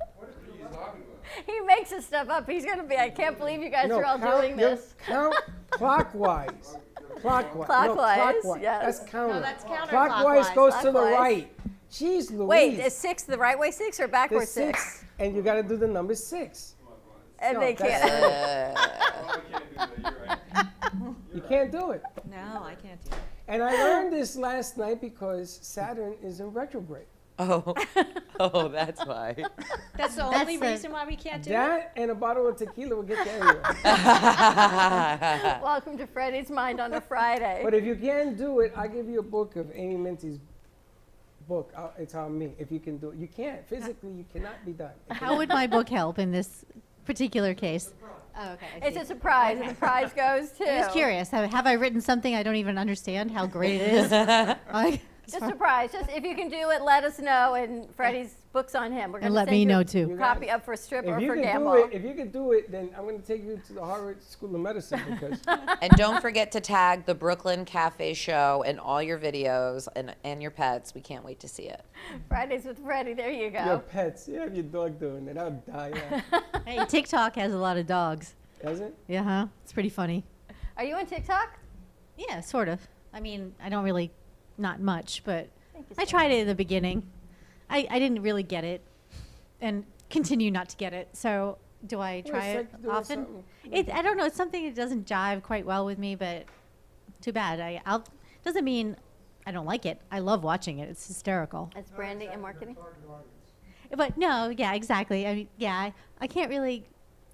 He makes this stuff up. He's going to be, I can't believe you guys No, are all count, doing you're this. Count clockwise. Clockwise. Clockwise, No, yes. That's counter. No, that's Clockwise goes to the Clockwise. right. Jeez Louise. Wait, is 6 the right way 6 or the backwards 6. 6? And you got to do the number 6. And No, they that's can't. You can't do it. No, I can't do it. And I learned this last night because Saturn is in retrograde. Oh, that's why. That's the only reason why we can't do it. That and a bottle of tequila will get you anywhere. Welcome to Freddie's Mind on a Friday. But if you can't do it, I give you a book of Amy Minty's book. It's on me. If you can do it, you can't. Physically, you cannot be done. How would my book help in this particular case? Oh, okay. I It's see. a surprise, and the prize goes to. I'm just curious. Have I written something I don't even understand how great it is? Like, Just a surprise. Just if you can do it, let us know. And Freddie's book's on him. We're And gonna let send me you know, a too. Copy up for strip or If you for can gamble. do it, if you can do it, then I'm going to take you to the Harvard School of Medicine because And don't forget to tag the Brooklyn Cafe Show in all your videos and your pets. We can't wait to see it. Fridays with Freddie. There you go. your pets, you have your dog doing it. I'll die. Yeah. hey, TikTok has a lot of dogs. Does it? Yeah, huh? It's pretty funny. Are you on TikTok? Yeah, sort of. I mean, I don't really, not much, but Thank you I so tried it in the beginning. I didn't really get it and continue not to get it. So do I Well, try it's it like doing often? something. I don't know. It's something that doesn't jive quite well with me, but too bad. Doesn't mean I don't like it. I love watching it. It's hysterical. It's branding and marketing. But no, yeah, exactly. I mean, yeah, I can't really.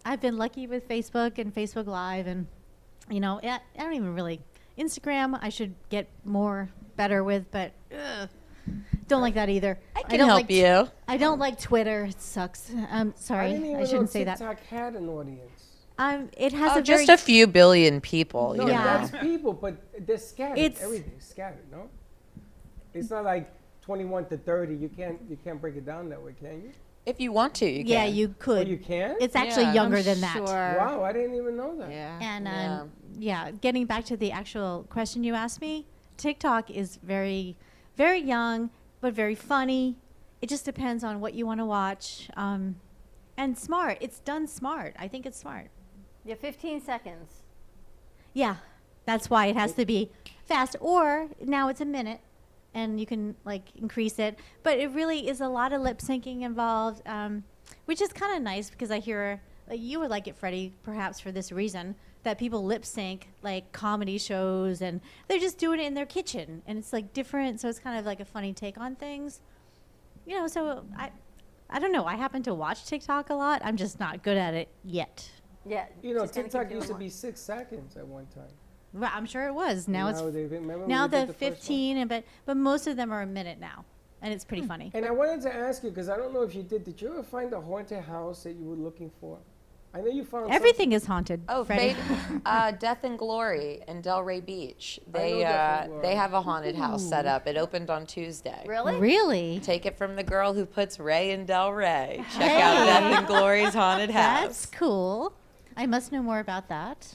I've been lucky with Facebook and Facebook Live, and I don't even really Instagram. I should get better with, but don't like that either. I can don't help like you. I don't like Twitter. It sucks. I'm I sorry. didn't even I shouldn't know say that. TikTok had an audience. It has Oh, a just very a few billion people. No, you know. that's people, but they're scattered. It's- Everything's scattered. No, it's not like 21 to 30. You can't break it down that way, can you? If you want to, you can. yeah, you Oh, could. you can. It's actually Yeah, younger I'm than that. sure. Wow, I didn't even know that. Yeah. And yeah, getting back to the actual question you asked me, TikTok is very, very young, but very funny. It just depends on what you want to watch. And smart. It's done smart. I think it's smart. You have 15 seconds. Yeah, that's why it has to be fast. Or now it's a minute, and you can increase it. But it really is a lot of lip syncing involved, which is kind of nice because I hear you would like it, Freddie, perhaps for this reason, that people lip sync comedy shows, and they're just doing it in their kitchen, and it's different. So it's kind of a funny take on things, So I don't know. I happen to watch TikTok a lot. I'm just not good at it yet. Yeah. just gonna keep TikTok doing used to more. be 6 seconds at one time. Well, I'm sure it was. Now it's remember now when we did the first one? 15, but most of them are a minute now, and it's pretty funny. And I wanted to ask you because I don't know if you did. Did you ever find a haunted house that you were looking for? I know you found Everything is haunted. Oh, Freddie. Death and Glory in Delray Beach. I know They Death and Glory. they have a haunted house set up. It opened on Tuesday. Really? Really? Take it from the girl who puts Ray in Delray. Check out Death and Glory's haunted house. That's cool. I must know more about that.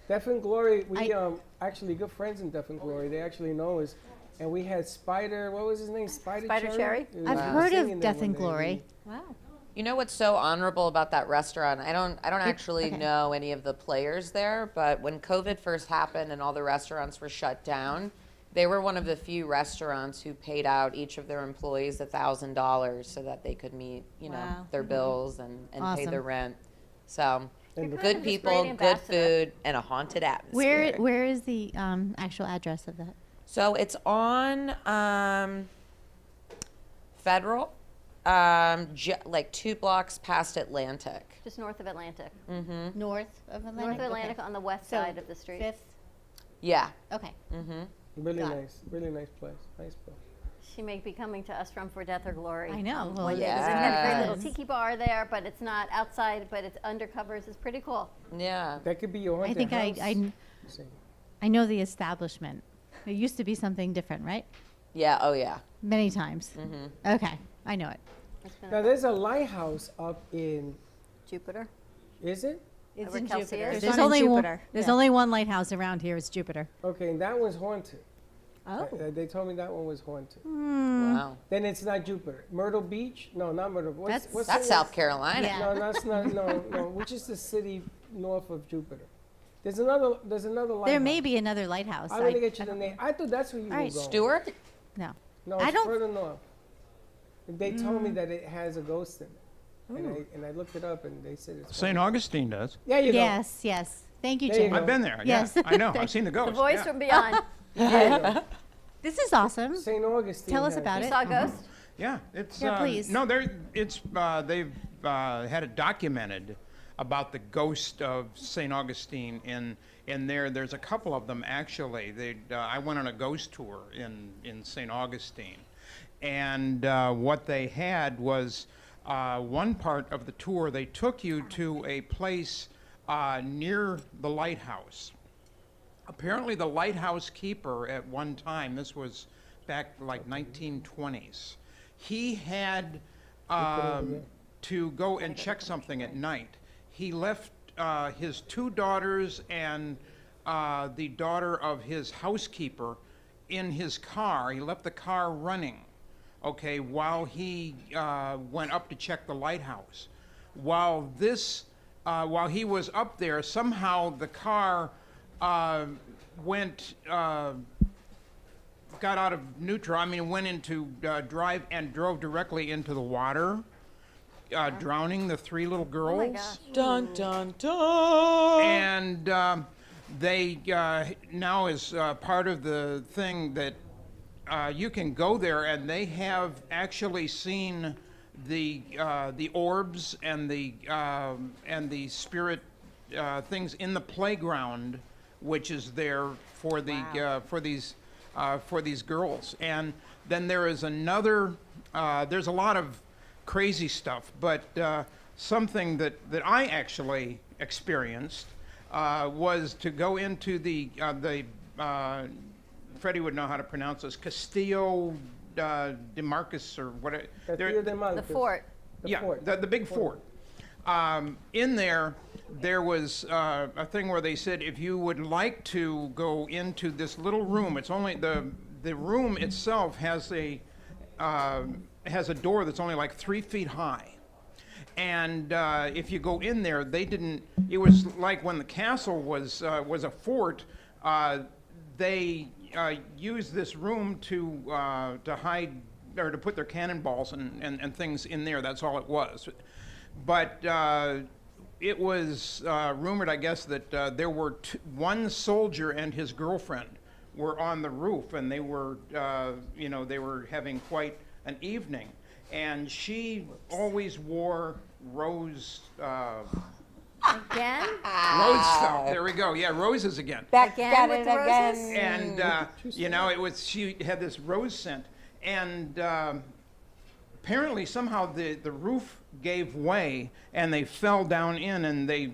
Death and Glory, we actually good friends in Death and Glory. They actually know us. And we had Spider, what was his name? Spider Cherry? He was I've heard singing of there Death one and day. Glory. Wow. You know what's so honorable about that restaurant? I don't actually know any of the players there, but when COVID first happened and all the restaurants were shut down, they were one of the few restaurants who paid out each of their employees $1,000 so that they could meet, Wow. their bills and pay Awesome. their rent. So And good of people, great good ambassador. food, and a haunted atmosphere. Where is the actual address of that? So it's on Federal, like 2 blocks past Atlantic. Just north of Atlantic. Mm-hmm. North of Atlantic? North of Atlantic on the west So, side of the street. 5th? Yeah. Okay. Mm-hmm. Really Got it. nice. Really nice place. Nice place. She may be coming to us from For Death or Glory. I know. Well, One day. 'Cause they have a great little yes. tiki bar there, but it's not outside, but it's undercovers. It's pretty cool. Yeah. That could be your haunted I think house. I know the establishment. It used to be something different, right? Yeah. Oh, yeah. Many times. Mm-hmm. Okay. I know it. It's been Now there's a lighthouse up in, Jupiter. is it? It's Over in Kelsey Jupiter. Air. There's There's only one. Jupiter. There's Yeah. only one lighthouse around here. It's Jupiter. Okay, and that one's haunted. Oh. They told me that one was haunted. Wow. Then it's not Jupiter. Myrtle Beach? No, not Myrtle. What's That's the South one? Carolina. Yeah. No, that's not. No. Which is the city north of Jupiter? There's another lighthouse. There may be another lighthouse. I'm gonna get you the name. I thought that's where you All were right. going. Stewart? No. No, I it's don't- further north. They told me that it has a ghost in it, and I looked it up, and they said it's St. haunted. Augustine does. Yeah, you go. Yes. Yes. Thank you, There you Jim. go. I've been there. Yes. Yeah, I know. I've seen the ghost. The voice yeah. from beyond. There you go. This is awesome. St. Augustine. Tell us has about You it. saw a ghost? Yeah, it's Yeah, please. no, they've had it documented about the ghost of St. Augustine in there. There's a couple of them actually. I went on a ghost tour in St. Augustine, and what they had was one part of the tour. They took you to a place near the lighthouse. Apparently, the lighthouse keeper at one time, this was back like 1920s, he had to go and check something at night. He left his 2 daughters and the daughter of his housekeeper in his car. He left the car running, okay, while he went up to check the lighthouse. While he was up there, somehow the car got out of neutral. I mean, went into drive and drove directly into the water, drowning the 3 little girls. Oh my gosh. Dun, dun, dun. And they now is part of the thing that you can go there, and they have actually seen the orbs and the spirit things in the playground, which is there for the for these girls. And then there is another. There's a lot of crazy stuff, but something that I actually experienced was to go into the Freddie would know how to pronounce this, Castillo de Marcus or what. Castillo de Marcus. The fort. The big fort. In there was a thing where they said if you would like to go into this little room, it's only the room itself has a door that's only like 3 feet high. And if you go in there, it was like when the castle was a fort, they used this room to hide or to put their cannonballs and things in there. That's all it was. But it was rumored, I guess, that there were one soldier and his girlfriend were on the roof, and they were, they were having quite an evening. And she always wore rose. Again? Rose stuff. There we go. Yeah, roses again. Back Again at with it the again. roses? And it was she had this rose scent, and apparently somehow the roof gave way and they fell down in, and they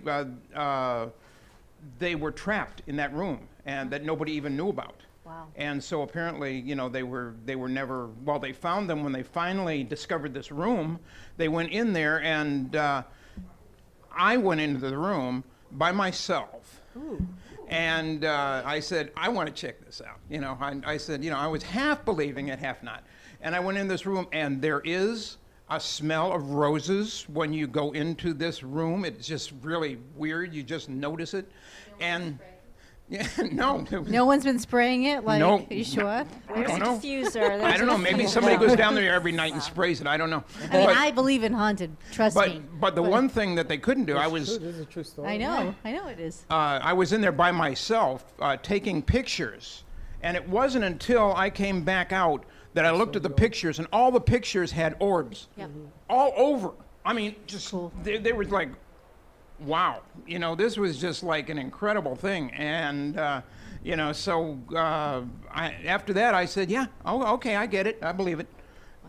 were trapped in that room, and that nobody even knew about. Wow. And so apparently, they were never, well, they found them when they finally discovered this room. They went in there, and I went into the room by myself. Ooh. And I said, I want to check this out. I said, I was half believing it, half not. And I went in this room, and there is a smell of roses when you go into this room. It's just really weird. You just notice it. And yeah, no. No one's been spraying it? Like, No. are you sure? I There's don't a know. diffuser. I don't know. Maybe somebody goes down there every night and sprays it. I don't know. I mean, I believe in haunted. Trust me. But the one thing that they couldn't do, This is a true story. I know it is. I was in there by myself taking pictures, and it wasn't until I came back out that I looked at the pictures, and all the pictures had orbs all over. I mean, just they were like, wow, this was just like an incredible thing. And so after that I said, yeah, oh, okay, I get it, I believe it,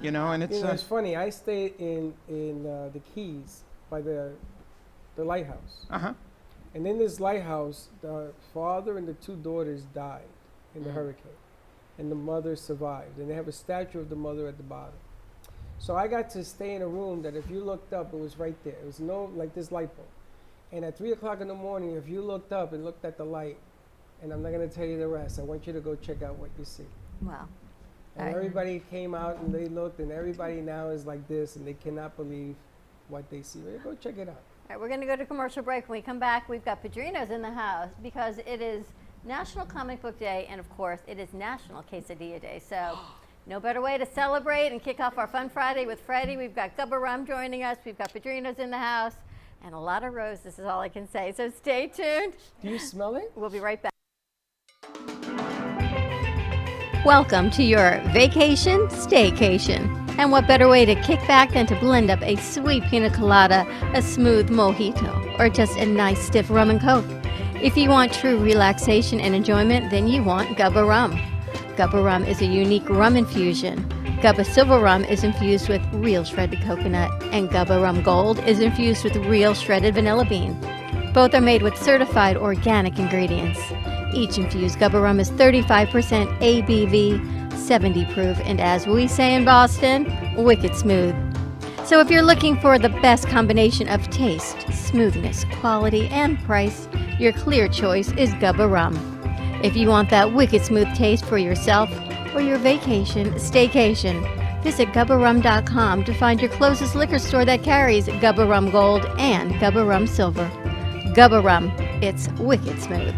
and it's It's funny. I stayed in the Keys by the lighthouse. And in this lighthouse, the father and the two daughters died in the hurricane, and the mother survived. And they have a statue of the mother at the bottom. So I got to stay in a room that if you looked up, it was right there. It was like this light bulb. And at 3 o'clock in the morning, if you looked up and looked at the light, and I'm not going to tell you the rest, I want you to go check out what you see. Wow. And everybody came out and they looked, and everybody now is like this, and they cannot believe what they see. Go check it out. All right, we're going to go to commercial break. When we come back, we've got Padrinos in the house because it is National Comic Book Day, and of course, it is National Quesadilla Day. So no better way to celebrate and kick off our Fun Friday with Freddie. We've got Gubba Rum joining us. We've got Padrinos in the house. And a lot of roses is all I can say. So stay tuned. Do you smell it? We'll be right back. Welcome to your vacation staycation. And what better way to kick back than to blend up a sweet pina colada, a smooth mojito, or just a nice stiff rum and coke. If you want true relaxation and enjoyment, then you want Gubba Rum. Gubba Rum is a unique rum infusion. Gubba Silver Rum is infused with real shredded coconut, and Gubba Rum Gold is infused with real shredded vanilla bean. Both are made with certified organic ingredients. Each infused Gubba Rum is 35% ABV, 70 proof, and as we say in Boston, wicked smooth. So if you're looking for the best combination of taste, smoothness, quality, and price, your clear choice is Gubba Rum. If you want that wicked smooth taste for yourself or your vacation staycation, visit GubbaRum.com to find your closest liquor store that carries Gubba Rum Gold and Gubba Rum Silver. Gubba Rum, it's wicked smooth.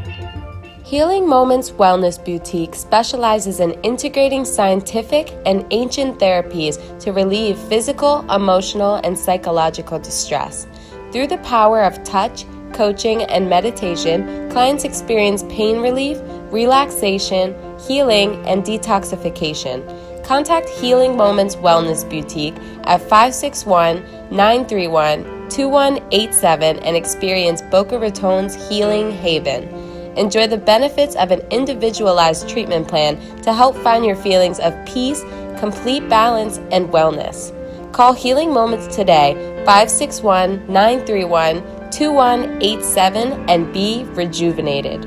Healing Moments Wellness Boutique specializes in integrating scientific and ancient therapies to relieve physical, emotional, and psychological distress. Through the power of touch, coaching, and meditation, clients experience pain relief, relaxation, healing, and detoxification. Contact Healing Moments Wellness Boutique at 561-931-2187 and experience Boca Raton's Healing Haven. Enjoy the benefits of an individualized treatment plan to help find your feelings of peace, complete balance, and wellness. Call Healing Moments today, 561-931-2187, and be rejuvenated.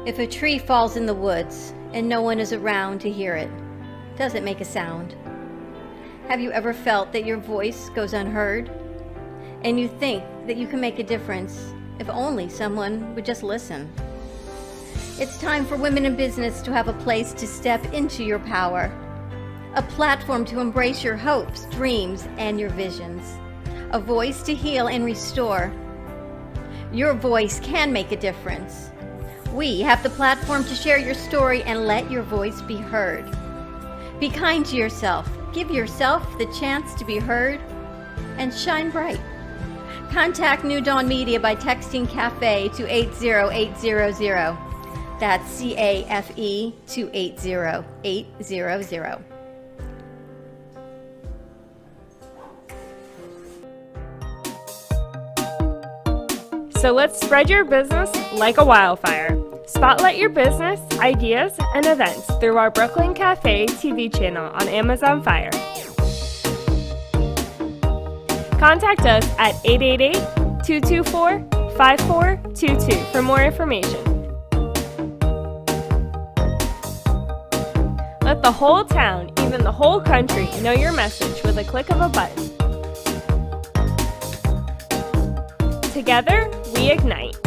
If a tree falls in the woods and no one is around to hear it, does it make a sound? Have you ever felt that your voice goes unheard? And you think that you can make a difference if only someone would just listen? It's time for women in business to have a place to step into your power, a platform to embrace your hopes, dreams, and your visions, a voice to heal and restore. Your voice can make a difference. We have the platform to share your story and let your voice be heard. Be kind to yourself. Give yourself the chance to be heard and shine bright. Contact New Dawn Media by texting CAFE to 80800. That's CAFE to 80800. So let's spread your business like a wildfire. Spotlight your business, ideas, and events through our Brooklyn Cafe TV channel on Amazon Fire. Contact us at 888-224-5422 for more information. Let the whole town, even the whole country, know your message with a click of a button. Together, we ignite.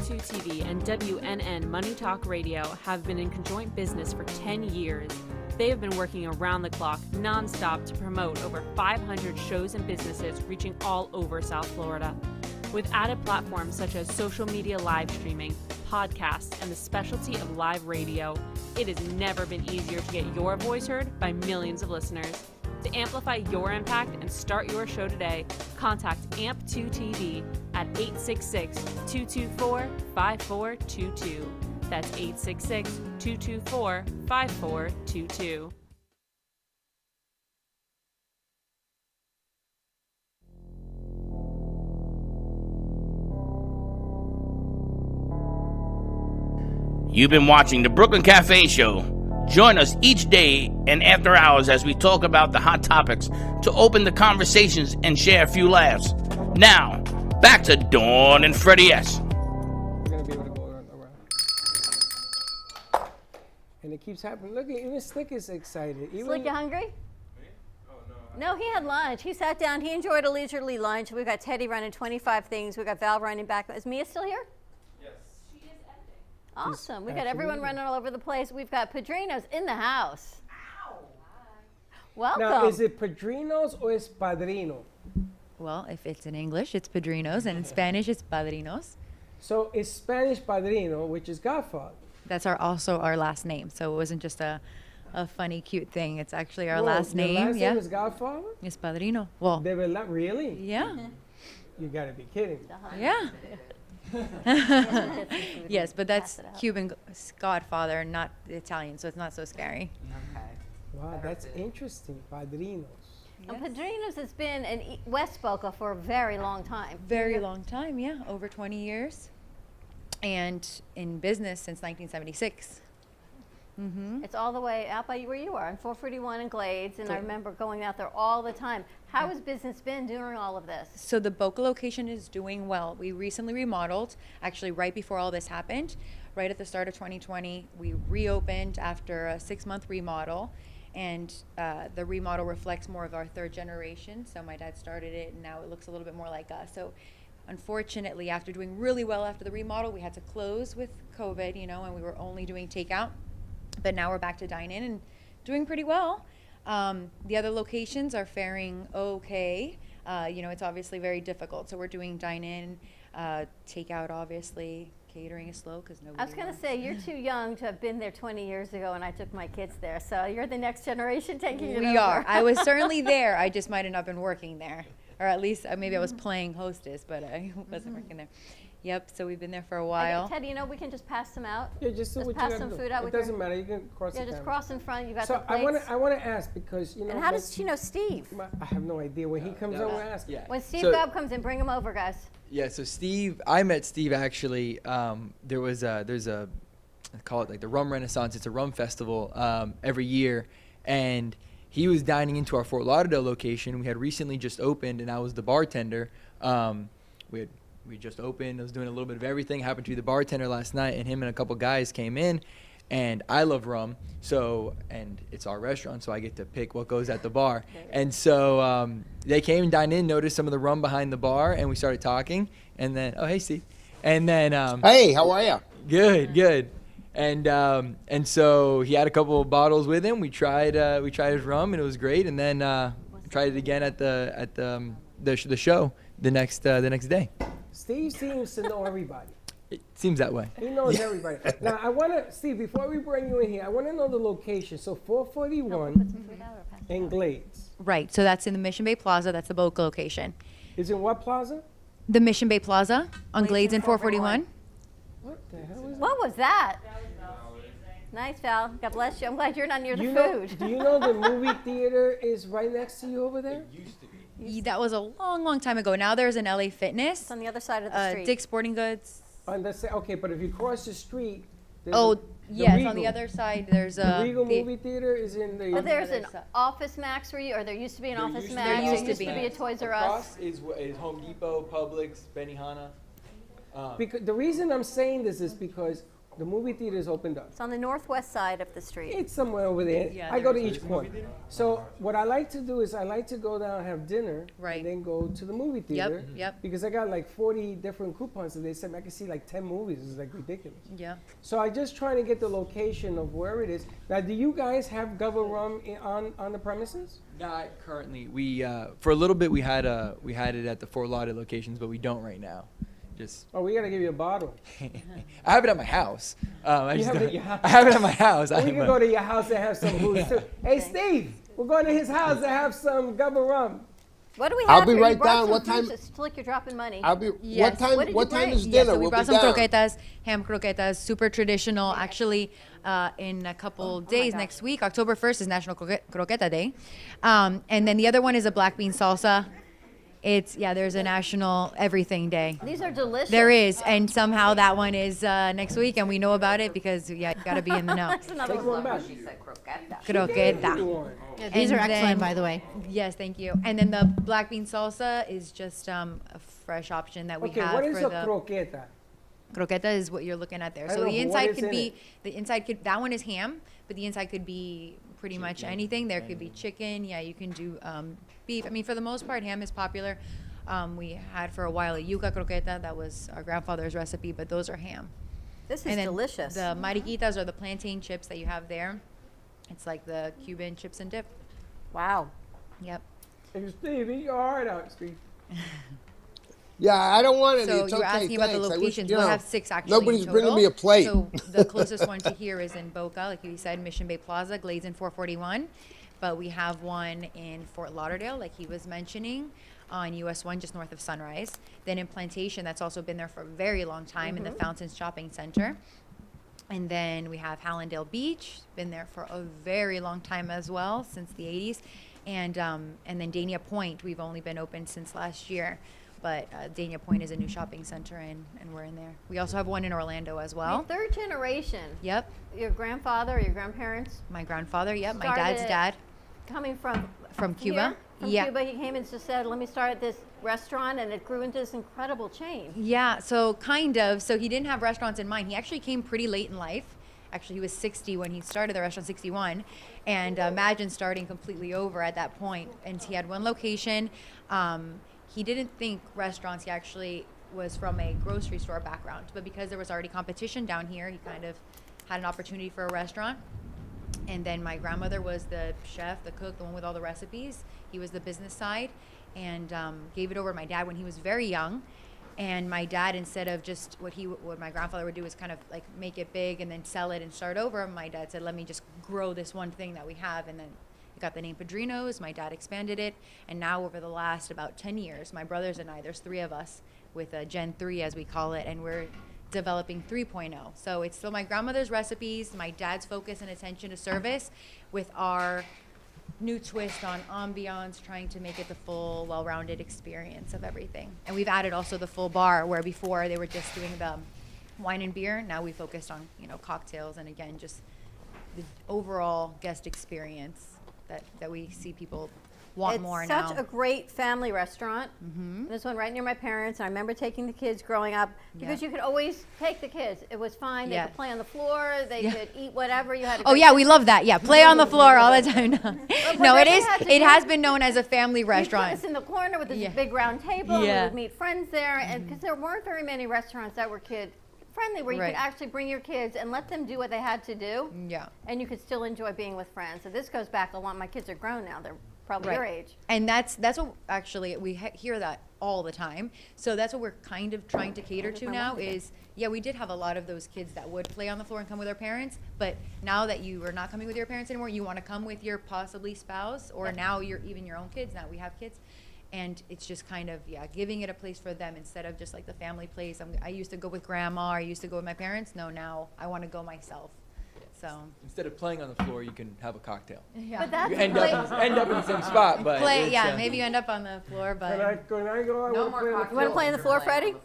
TV and WNN Money Talk Radio have been in conjoint business for 10 years. They have been working around the clock, nonstop, to promote over 500 shows and businesses reaching all over South Florida. With added platforms such as social media live streaming, podcasts, and the specialty of live radio, it has never been easier to get your voice heard by millions of listeners. To amplify your impact and start your show today, contact AMP2TV at 866-224-5422. That's 866-224-5422. You've been watching the Brooklyn Cafe Show. Join us each day and after hours as we talk about the hot topics to open the conversations and share a few laughs. Now, back to Dawn and Freddie S. We're gonna be able to go around. And it keeps happening. Look, even Slick is excited. Slick, you hungry? No, he had lunch. He sat down. He enjoyed a leisurely lunch. We got Teddy running 25 things. We got Val running back. Is Mia still here? Awesome. We got everyone running all over the place. We've got Padrinos in the house. Welcome. Now, is it Padrinos or is Padrino? Well, if it's in English, it's Padrinos, and in Spanish, it's Padrinos. So it's Spanish Padrino, which is Godfather. That's also our last name, so it wasn't just a funny, cute thing. It's actually our Whoa, last name. Your last Yeah, name is Godfather? it's Padrino. Well, De verdad, really? yeah, You gotta be kidding. yeah. Yes, but that's Cuban Godfather, not Italian, so it's not so scary. Wow, that's interesting. Padrinos. And Padrinos has been in West Boca for a very long time. Very long time, yeah, over 20 years, and in business since 1976. Mm-hmm. It's all the way out by where you are, on 441 and Glades, and I remember going out there all the time. How has business been during all of this? So the Boca location is doing well. We recently remodeled, actually right before all this happened, right at the start of 2020. We reopened after a 6-month remodel, and the remodel reflects more of our third generation. So my dad started it, and now it looks a little bit more like us. So unfortunately, after doing really well after the remodel, we had to close with COVID, and we were only doing takeout. But now we're back to dine-in and doing pretty well. The other locations are faring okay. It's obviously very difficult. So we're doing dine-in, takeout, obviously. Catering is slow because nobody. I was going to say, you're too young to have been there 20 years ago, and I took my kids there. So you're the next generation taking it over. We are. I was certainly there. I just might have not been working there. Or at least maybe I was playing hostess, but I wasn't working there. Yep, so we've been there for a while. Teddy, we can just pass them out. Yeah, just do what you pass gotta some do. food out. It doesn't matter. You can cross the just camera. cross in front. You got So the plates. I want to ask because And how does she know Steve? I have no idea. When he comes over, we'll ask. Yeah. When Steve So- Gobb comes in, bring him over, guys. Yeah, so I met Steve actually. There's I call it like the Rum Renaissance. It's a rum festival every year, and he was dining into our Fort Lauderdale location. We had recently just opened, and I was the bartender. We just opened. I was doing a little bit of everything. Happened to be the bartender last night, and him and a couple guys came in. And I love rum, and it's our restaurant, so I get to pick what goes at the bar. And so they came and dined in, noticed some of the rum behind the bar, and we started talking. And then, oh, hey, Steve. And then, hey, how are you? Good. And so he had a couple of bottles with him. We tried his rum, and it was great. And then tried it again at the show the next day. Steve seems to know everybody. It seems that way. He knows everybody. Now, I want to, Steve, before we bring you in here, I want to know the location. So 441 in Glades. Right, so that's in the Mission Bay Plaza. That's the Boca location. Is in what plaza? The Mission Bay Plaza on Glades and 441. What the hell is What was that? Nice, Val. God bless you. I'm glad you're not near the food. Do you know the movie theater is right next to you over there? It used to be. That was a long, long time ago. Now there's an LA Fitness. It's on the other side of the street. Dick's Sporting Goods. Okay, but if you cross the street, there's Oh, yes, on the Regal. other side, there's The a Regal movie theater is in the. But there's an Office Max for you, or there used to be an Office Max. There There used to be a Toys R Us. Across is Home Depot, Publix, Benihana. Because the reason I'm saying this is because the movie theater is opened up. It's on the northwest side of the street. It's somewhere over there. Yeah, I go to there each is. corner. So what I like to do is I like to go down, have dinner, Right. and then go to the movie Yep, theater. yep. Because I got like 40 different coupons, and they said I can see like 10 movies. It's like ridiculous. Yeah. So I just trying to get the location of where it is. Now, do you guys have Gubba Rum on the premises? Not currently. We for a little bit we had it at the Fort Lauderdale locations, but we don't right now. Just Oh, we gotta give you a bottle. I have it at my house. I You just have it don't- at your house? I have it at my house. We can go to your house and have some booze too. Hey, Steve, we're going to his house to have some Gubba Rum. What do we I'll have be here? right You brought down. some What time- fruits. It's like you're dropping money. I'll be. Yes. What time? What did What you time bring? is Yes, dinner? so we We'll brought be some down. croquetas, ham croquetas, super traditional. Actually, in a couple days, next week, October 1st is National Croqueta Day. And then the other one is a black bean salsa. There's a national everything day. These are delicious. There is, and somehow that one is next week, and we know about it because you got to be in the know. That's another Take one. one back. Croqueta. Yeah, these are excellent, by the way. Yes, thank you. And then the black bean salsa is just a fresh option that we Okay, have what is for a the croqueta? croqueta is what you're looking at there. I So know, the but what inside is could in be it? that one is ham, but the inside could be pretty much anything. There could be chicken. Yeah, you can do beef. I mean, for the most part, ham is popular. We had for a while a yuca croqueta. That was our grandfather's recipe, but those are ham. This is And then delicious. The mariquitas are the plantain chips that you have there. It's like the Cuban chips and dip. Wow. Yep. Hey, Steve, eat your heart out, Steve. Yeah, I don't want any. So It's you were okay, asking about the thanks. I wish, locations. you We'll know, have 6 actually. Nobody's in bringing total. me a plate. So the closest one to here is in Boca, like you said, Mission Bay Plaza, Glazing 441. But we have one in Fort Lauderdale, like he was mentioning, on US 1, just north of Sunrise. Then in Plantation, that's also been there for a very long time in the Fountains Shopping Center. And then we have Hallandale Beach, been there for a very long time as well, since the 80s. And then Dania Point, we've only been open since last year. But Dania Point is a new shopping center, and we're in there. We also have one in Orlando as well. Your third generation. Yep. Your grandfather or your grandparents? My grandfather, yep. My dad's started dad. Coming from Cuba? here? From Yeah. Cuba, he came and just said, "Let me start this restaurant," and it grew into this incredible chain. Yeah, so kind of. So he didn't have restaurants in mind. He actually came pretty late in life. Actually, he was 60 when he started the restaurant, 61. And imagine starting completely over at that point. And he had one location. He didn't think restaurants. He actually was from a grocery store background. But because there was already competition down here, he kind of had an opportunity for a restaurant. And then my grandmother was the chef, the cook, the one with all the recipes. He was the business side, and gave it over to my dad when he was very young. And my dad, instead of just what my grandfather would do is kind of like make it big and then sell it and start over, my dad said, let me just grow this one thing that we have. And then it got the name Padrinos. My dad expanded it. And now over the last about 10 years, my brothers and I, there's 3 of us with Gen 3 as we call it, and we're developing 3.0. So it's still my grandmother's recipes, my dad's focus and attention to service, with our new twist on ambiance, trying to make it the full, well-rounded experience of everything. And we've added also the full bar, where before they were just doing the wine and beer. Now we focused on, cocktails, and again, just the overall guest experience that we see people want more now. It's such a great family restaurant. This one right near my parents. I remember taking the kids growing up because you could always take the kids. It was fine. They Yeah. could play on the floor. They could eat whatever. You had. Oh yeah, we love that. Yeah, play on the floor all the time. No, it is. It has been known as a family You put restaurant. us in the corner with this Yeah. big round table. Yeah. We would meet friends there, and because there weren't very many restaurants that were kid friendly, where you Right. could actually bring your kids and let them do what they had to do. Yeah. And you could still enjoy being with friends. So this goes back a lot. My kids are grown now. They're probably your age. And that's what actually we hear that all the time. So that's what we're kind of trying to cater to now is, we did have a lot of those kids that would play on the floor and come with their parents, but now that you are not coming with your parents anymore, you want to come with your possibly spouse, or now you're even your own kids. Now we have kids. And it's just kind of, giving it a place for them instead of just like the family place. I used to go with grandma, I used to go with my parents. No, now I want to go myself. So Instead of playing on the floor, you can have a cocktail. Yeah. But that's You end up in the same spot, but it's, maybe you end up on the floor, but Can I go out No and more play on the cocktails. You want to play on the floor, Freddie?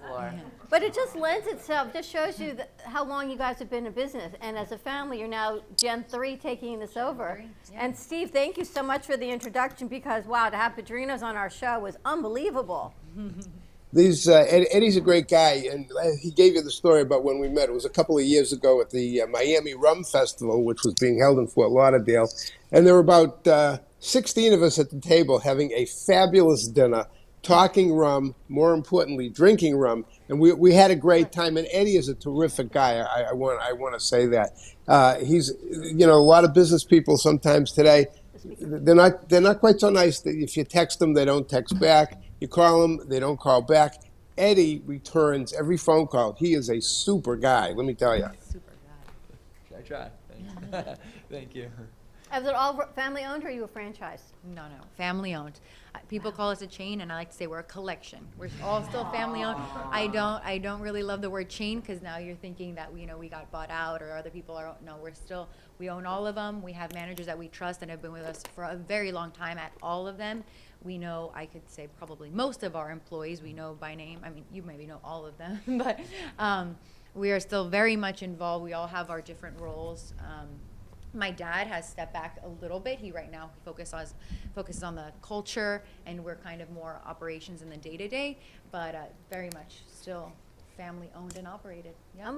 But it just lends itself, just shows you how long you guys have been in business. And as a family, you're now Gen 3 taking this over. And Steve, thank you so much for the introduction because, wow, to have Padrinos on our show was unbelievable. Eddie's a great guy, and he gave you the story about when we met. It was a couple of years ago at the Miami Rum Festival, which was being held in Fort Lauderdale. And there were about 16 of us at the table having a fabulous dinner, talking rum, more importantly, drinking rum. And we had a great time. And Eddie is a terrific guy. I want to say that. He's, a lot of business people sometimes today, they're not quite so nice. That if you text them, they don't text back. You call them, they don't call back. Eddie returns every phone call. He is a super guy, let me tell you. Super guy. I try. Thank you. Is it all family owned or are you a franchise? No, family owned. People call us a chain, and I like to say we're a collection. We're all still family owned. I don't really love the word chain because now you're thinking that we got bought out or other people are. No, we own all of them. We have managers that we trust and have been with us for a very long time at all of them. We know, I could say probably most of our employees we know by name. I mean, you maybe know all of them, but we are still very much involved. We all have our different roles. My dad has stepped back a little bit. He right now focuses on the culture, and we're kind of more operations in the day-to-day, but very much still family owned and operated. Yeah.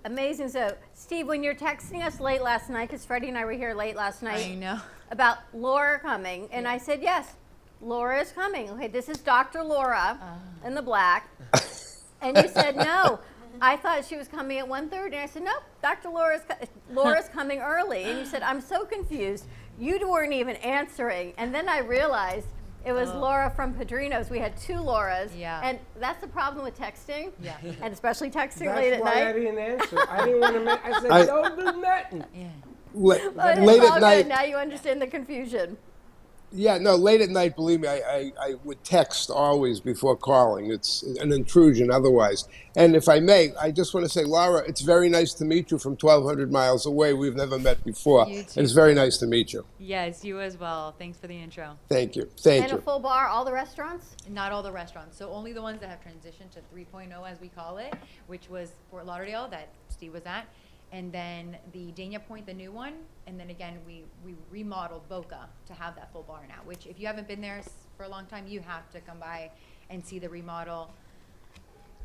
Amazing. So, Steve, when you're texting us late last night, because Freddie and I were here late last night, I know, about Laura coming, and I said, yes, Laura is coming. Okay, this is Dr. Laura in the black. And you said, no, I thought she was coming at 1:30. And I said, no, Dr. Laura's coming early. And you said, I'm so confused. You weren't even answering. And then I realized it was Laura from Padrinos. We had two Lauras. Yeah. And that's the problem with texting. Yeah. And especially texting That's late at why night. I didn't answer. I didn't want to. I said, don't do nothing. Yeah. But Late it's all at night. good. Now you understand the confusion. Yeah, no, late at night, believe me, I would text always before calling. It's an intrusion otherwise. And if I may, I just want to say, Laura, it's very nice to meet you from 1,200 miles away. We've never met before. You too. It's very nice to meet you. Yes, you as well. Thanks for the intro. Thank you. Thank And you. a full bar, all the restaurants? Not all the restaurants. So only the ones that have transitioned to 3.0, as we call it, which was Fort Lauderdale that Steve was at. And then the Dania Point, the new one. And then again, we remodeled Boca to have that full bar now, which if you haven't been there for a long time, you have to come by and see the remodel.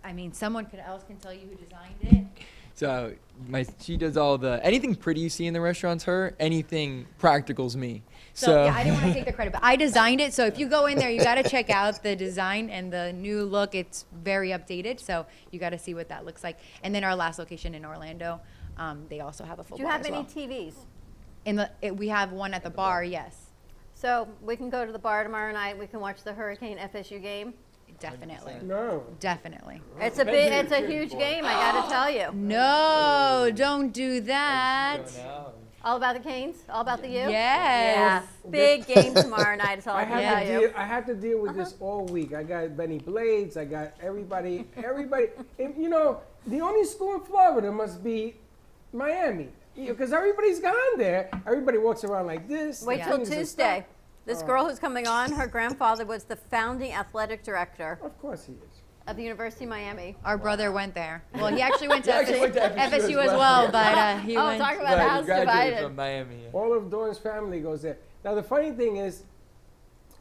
I mean, someone else can tell you who designed it. So she does all anything pretty you see in the restaurants, her. Anything practical's me. So yeah, I didn't want to take the credit, but I designed it. So if you go in there, you got to check out the design and the new look. It's very updated. So you got to see what that looks like. And then our last location in Orlando, they also have a full Do you bar have as any well. TVs? We have one at the bar, yes. So we can go to the bar tomorrow night. We can watch the Hurricane FSU game. Definitely. No. Definitely. It's a huge game, I gotta tell you. No, don't do that. All about the Canes? All about the U? Yes. Yeah. Big game tomorrow night, is all I can tell you. I had to deal with this all week. I got Benny Blades. I got everybody. And, the only school in Florida must be Miami. Because everybody's gone there. Everybody walks around like this. Wait till Tuesday. This girl who's coming on, her grandfather was the founding athletic director. Of course he is. Of the University of Miami. Our brother went there. Well, he actually went to FSU as well, but he went. Talk about a house divided. From Miami. All of Dawn's family goes there. Now, the funny thing is,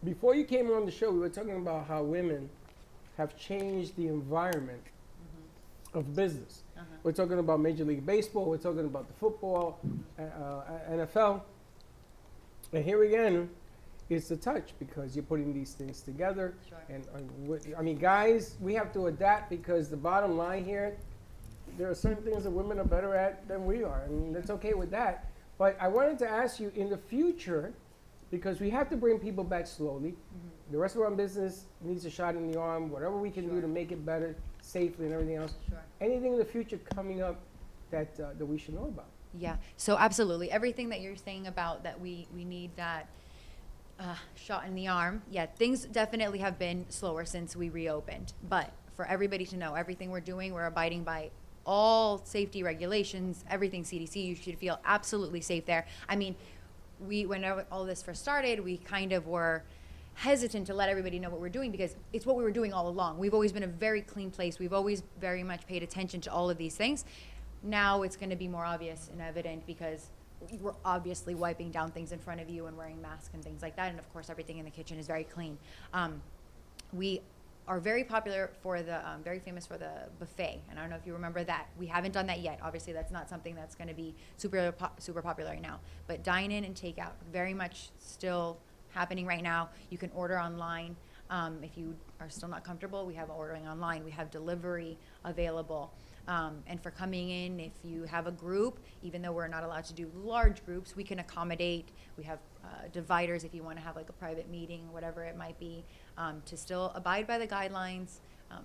before you came on the show, we were talking about how women have changed the environment of business. We're talking about Major League Baseball. We're talking about the football, NFL. And here again, it's the touch because you're putting these things together. Sure. And guys, we have to adapt because the bottom line here, there are certain things that women are better at than we are. I mean, that's okay with that. But I wanted to ask you in the future, because we have to bring people back slowly. The restaurant business needs a shot in the arm. Whatever we can do to make it better, safely, and everything else. Sure. Anything in the future coming up that we should know about? Yeah. So absolutely, everything that you're saying about that we need that shot in the arm. Yeah, things definitely have been slower since we reopened. But for everybody to know, everything we're doing, we're abiding by all safety regulations, everything CDC. You should feel absolutely safe there. I mean, when all this first started, we kind of hesitant to let everybody know what we're doing because it's what we were doing all along. We've always been a very clean place. We've always very much paid attention to all of these things. Now it's going to be more obvious and evident because we're obviously wiping down things in front of you and wearing masks and things like that. And of course, everything in the kitchen is very clean. We are very popular for the, very famous for the buffet. And I don't know if you remember that. We haven't done that yet. Obviously, that's not something that's going to be super popular right now. But dine in and take out, very much still happening right now. You can order online. If you are still not comfortable, we have ordering online. We have delivery available. And for coming in, if you have a group, even though we're not allowed to do large groups, we can accommodate. We have dividers if you want to have like a private meeting, whatever it might be, to still abide by the guidelines,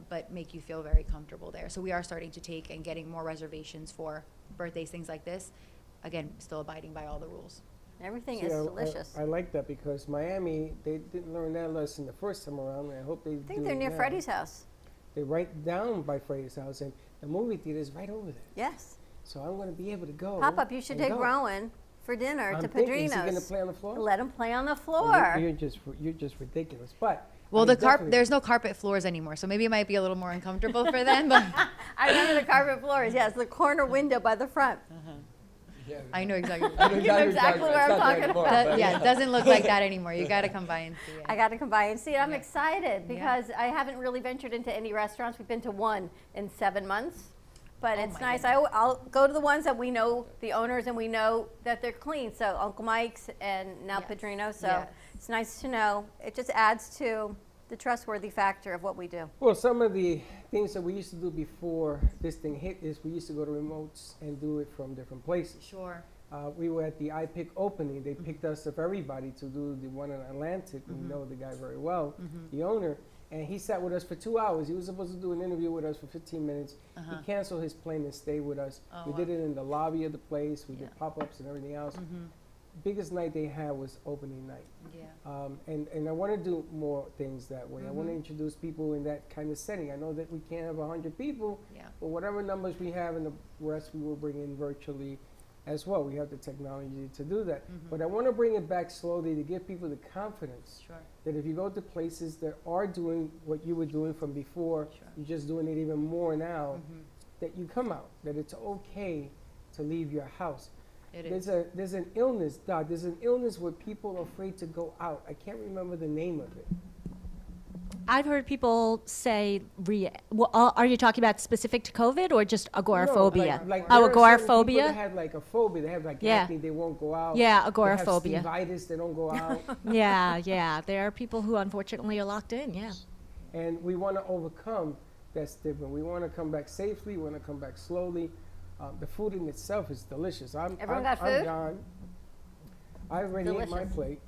but make you feel very comfortable there. So we are starting to take and getting more reservations for birthdays, things like this. Again, still abiding by all the rules. Everything See, is I- delicious. I like that because Miami, they didn't learn that lesson the first time around, and I hope they I think they're near Freddie's house. They're right down by Freddie's house, and the movie theater is right over there. Yes. So I'm going to be able to go. Pop-up, you should and take go. Rowan for dinner I'm to thinking, Padrino's. is he going to play on the floor? Let him play on the Oh, floor. you're just ridiculous. But Well, I the definitely- there's no carpet floors anymore, so maybe it might be a little more uncomfortable for them. But I remember the carpet floors. Yes, the corner window by the front. I know exactly. You know exactly what I'm talking about. Yeah, it doesn't look like that anymore. You got to come by and see it. I got to come by and see it. I'm excited because I haven't really ventured into any restaurants. We've been to one in 7 months, but it's nice. I'll go to the ones that we know the owners and we know that they're clean. So Uncle Mike's and now Padrino. So Yes. it's nice to know. It just adds to the trustworthy factor of what we do. Well, some of the things that we used to do before this thing hit is we used to go to remotes and do it from different places. Sure. We were at the iPick opening. They picked us of everybody to do the one in Atlantic. We know the guy very well, the owner, and he sat with us for 2 hours. He was supposed to do an interview with us for 15 minutes. He canceled his plane and stayed with us. Oh, We did it in the lobby of the place. We did pop-ups and everything else. Biggest night they had was opening night. Yeah. And I want to do more things that way. I want to introduce people in that kind of setting. I know that we can't have 100 people, but whatever numbers we have and the rest we will bring in virtually as well. We have the technology to do that. But I want to bring it back slowly to give people the confidence that if you go to places that are doing what you were doing from before, you're just doing it even more now, that you come out, that it's okay to leave your house. It There's an illness, Doc. There's an illness where people are afraid to go out. I can't remember the name of it. I've heard people say, are you talking about specific to COVID or just agoraphobia? No, like oh, there are certain people agoraphobia? that have like a phobia. They have like acne. They won't go out. Yeah, They agoraphobia. have Stevitis. They don't go out. yeah. There are people who unfortunately are locked in, yeah. And we want to overcome that stigma. We want to come back safely. We want to come back slowly. The food in itself is delicious. Everyone got I'm food? John. I already ate my Delicious. plate.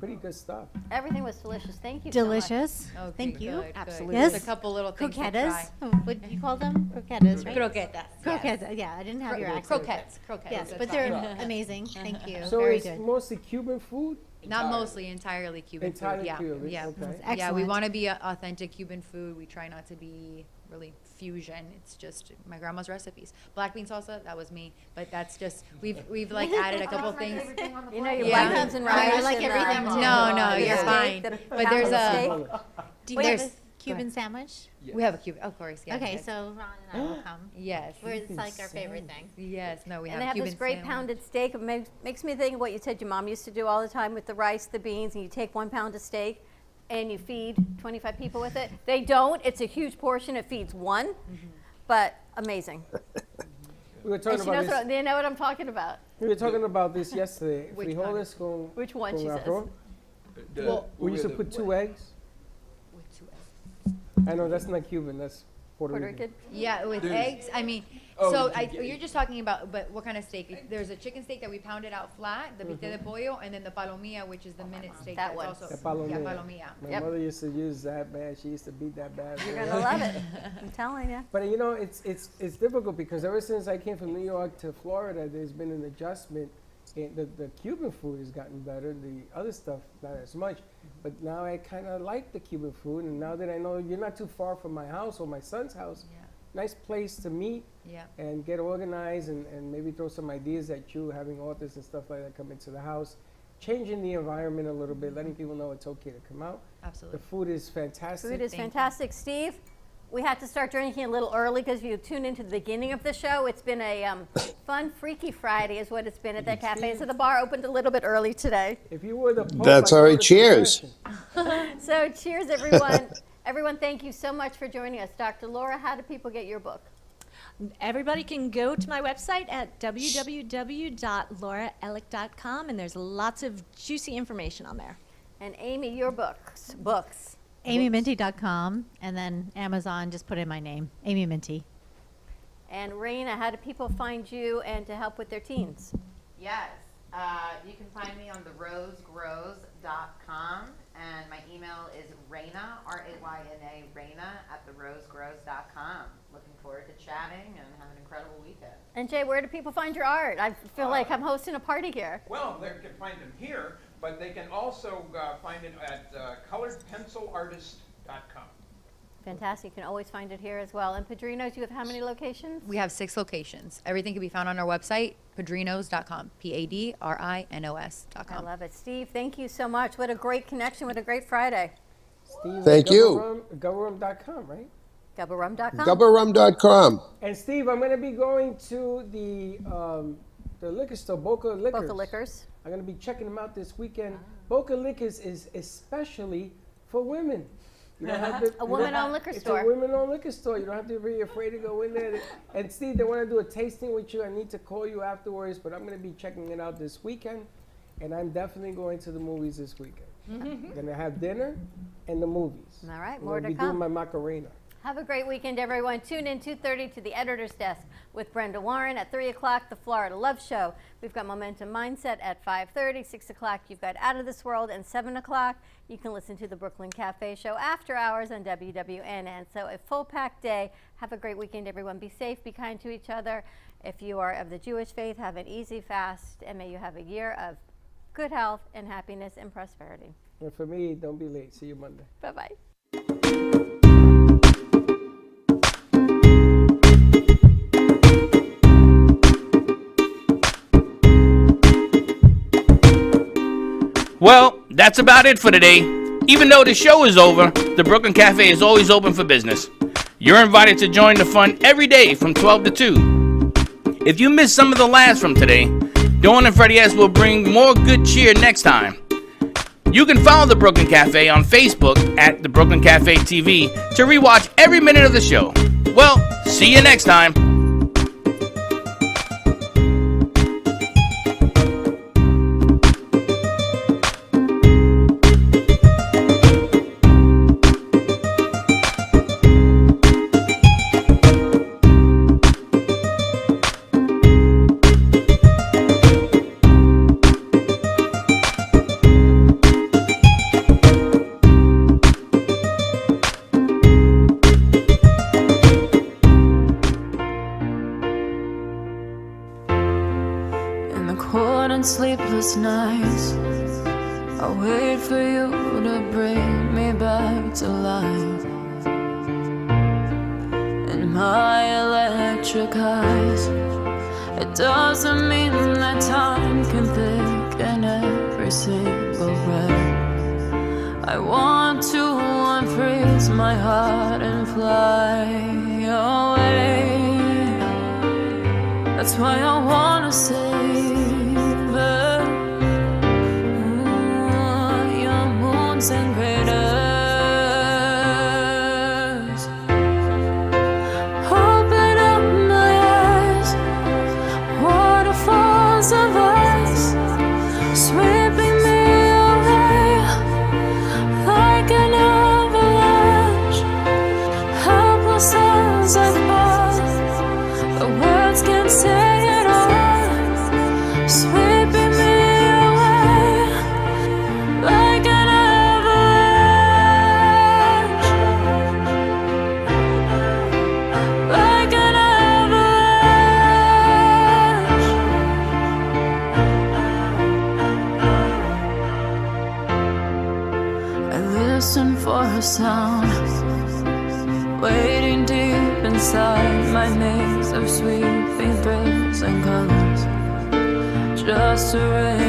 Pretty good stuff. Everything was delicious. Thank you Delicious. so much. Okay, Thank you. good, good. Absolutely. Just Yes. a couple little things to Croquettes. try. Oh, what do you call them? Croquettes, right? Croquetas, Croquettes. Yeah, I didn't have your accent. Croquettes. Yes, That's but they're fine. amazing. Thank you. So Very it's good. mostly Cuban food? Not mostly, entirely Cuban Entirely food. Yeah, Cuban, yeah, okay. yeah. We Excellent. want to be authentic Cuban food. We try not to be really fusion. It's just my grandma's recipes. Black bean salsa, that was me. But that's just we've like added a couple things. You know your Yeah. black beans and I rice. like and, everything too. No, the you're steak, fine. the But there's pounded a steak. Do you have there's a Cuban sandwich? we have a Cuban, of course. Yes, Okay, yes. so Ron and I will come. Yes. It's like our favorite thing. Yes, no, we And have they have Cuban this great sandwich. pounded steak. It makes me think of what you said your mom used to do all the time with the rice, the beans, and you take 1 pound of steak and you feed 25 people with it. They don't. It's a huge portion. It feeds one, but amazing. We were And talking she about knows this. what, they know what I'm talking about. We were talking about this yesterday. Which Frijoles con Which one, con she says? arroz. Well, We used to put 2 eggs. With 2 eggs. I know that's not Cuban. That's Puerto Puerto Rican. Rican. Yeah, with eggs. I mean, you're just talking about, but what kind of steak? There's a chicken steak that we pounded out flat, the vite de pollo, and then the palomilla, which is the minute steak. That that's one. also The palomilla. Yeah, palomilla. My mother used to use that bad. She used to beat that bad. You're gonna love it. I'm telling you. But you know, it's difficult because ever since I came from New York to Florida, there's been an adjustment. The Cuban food has gotten better. The other stuff, not as much. But now I kind of like the Cuban food. And now that I know you're not too far from my house or my son's house, nice place to meet Yeah. and get organized and maybe throw some ideas at you, having authors and stuff like that come into the house. changing the environment a little bit, letting people know it's okay to come out. Absolutely. The food is fantastic. Food is fantastic. Steve, we had to start drinking a little early because if you tune into the beginning of the show, it's been a fun, Freaky Friday is what it's been at that cafe. So the bar opened a little bit early today. If you were the Pope, That's I'd all go right. to Cheers. So cheers, everyone. Everyone, thank you so much for joining us. Dr. Laura, how do people get your book? Everybody can go to my website at www.lauraellick.com, and there's lots of juicy information on there. And Amy, your books. AmyMinty.com, and then Amazon, just put in my name, Amy Minty. And Raina, how do people find you and to help with their teens? Yes. You can find me on therosegrows.com, and my email is Raina, R-A-Y-N-A, Raina @therosegrows.com. Looking forward to chatting and have an incredible weekend. And Jay, where do people find your art? I feel like I'm hosting a party here. Well, they can find them here, but they can also find it at coloredpencilartist.com. Fantastic. You can always find it here as well. And Padrinos, you have how many locations? We have 6 locations. Everything can be found on our website, padrinos.com, PADRINOS.com. I love it. Steve, thank you so much. What a great connection. What a great Friday. Steve, Thank you. Gubbarum.com, right? Gubbarum.com. Gubbarum.com. And Steve, I'm going to be going to the liquor store, Boca Liquors. Boca Liquors. I'm going to be checking them out this weekend. Boca Liquors is especially for women. You don't have to, A women-owned liquor store. It's a women-owned liquor store. You don't have to be afraid to go in there. And Steve, they want to do a tasting with you. I need to call you afterwards, but I'm going to be checking it out this weekend. And I'm definitely going to the movies this weekend. I'm going to have dinner and the movies. All right, I'm more going to to be doing come. my Macarena. Have a great weekend, everyone. Tune in 2:30 to the Editor's Desk with Brenda Warren. At 3 o'clock, the Florida Love Show. We've got Momentum Mindset at 5:30. 6 o'clock, you've got Out of This World. And 7 o'clock, you can listen to the Brooklyn Cafe Show after hours on WWNN. So a full-packed day. Have a great weekend, everyone. Be safe. Be kind to each other. If you are of the Jewish faith, have an easy fast. And may you have a year of good health and happiness and prosperity. And for me, don't be late. See you Monday. Bye-bye. Well, that's about it for today. Even though the show is over, the Brooklyn Cafe is always open for business. You're invited to join the fun every day from 12 to 2. If you missed some of the laughs from today, Dawn and Freddie S will bring more good cheer next time. You can follow the Brooklyn Cafe on Facebook at the Brooklyn Cafe TV to rewatch every minute of the show. Well, see you next time. Sleepless nights, I wait for you to bring me back to life. In my electric eyes, it doesn't mean that time can thicken every single breath. I want to unfreeze my heart and fly away. That's why I wanna say and craters. Open up my eyes, waterfalls of ice, sweeping me away like an avalanche. Helpless as I fall, the words can't say it all, sweeping me away like an for a sound, waiting deep inside my maze of sweeping thrills and colors, just to raise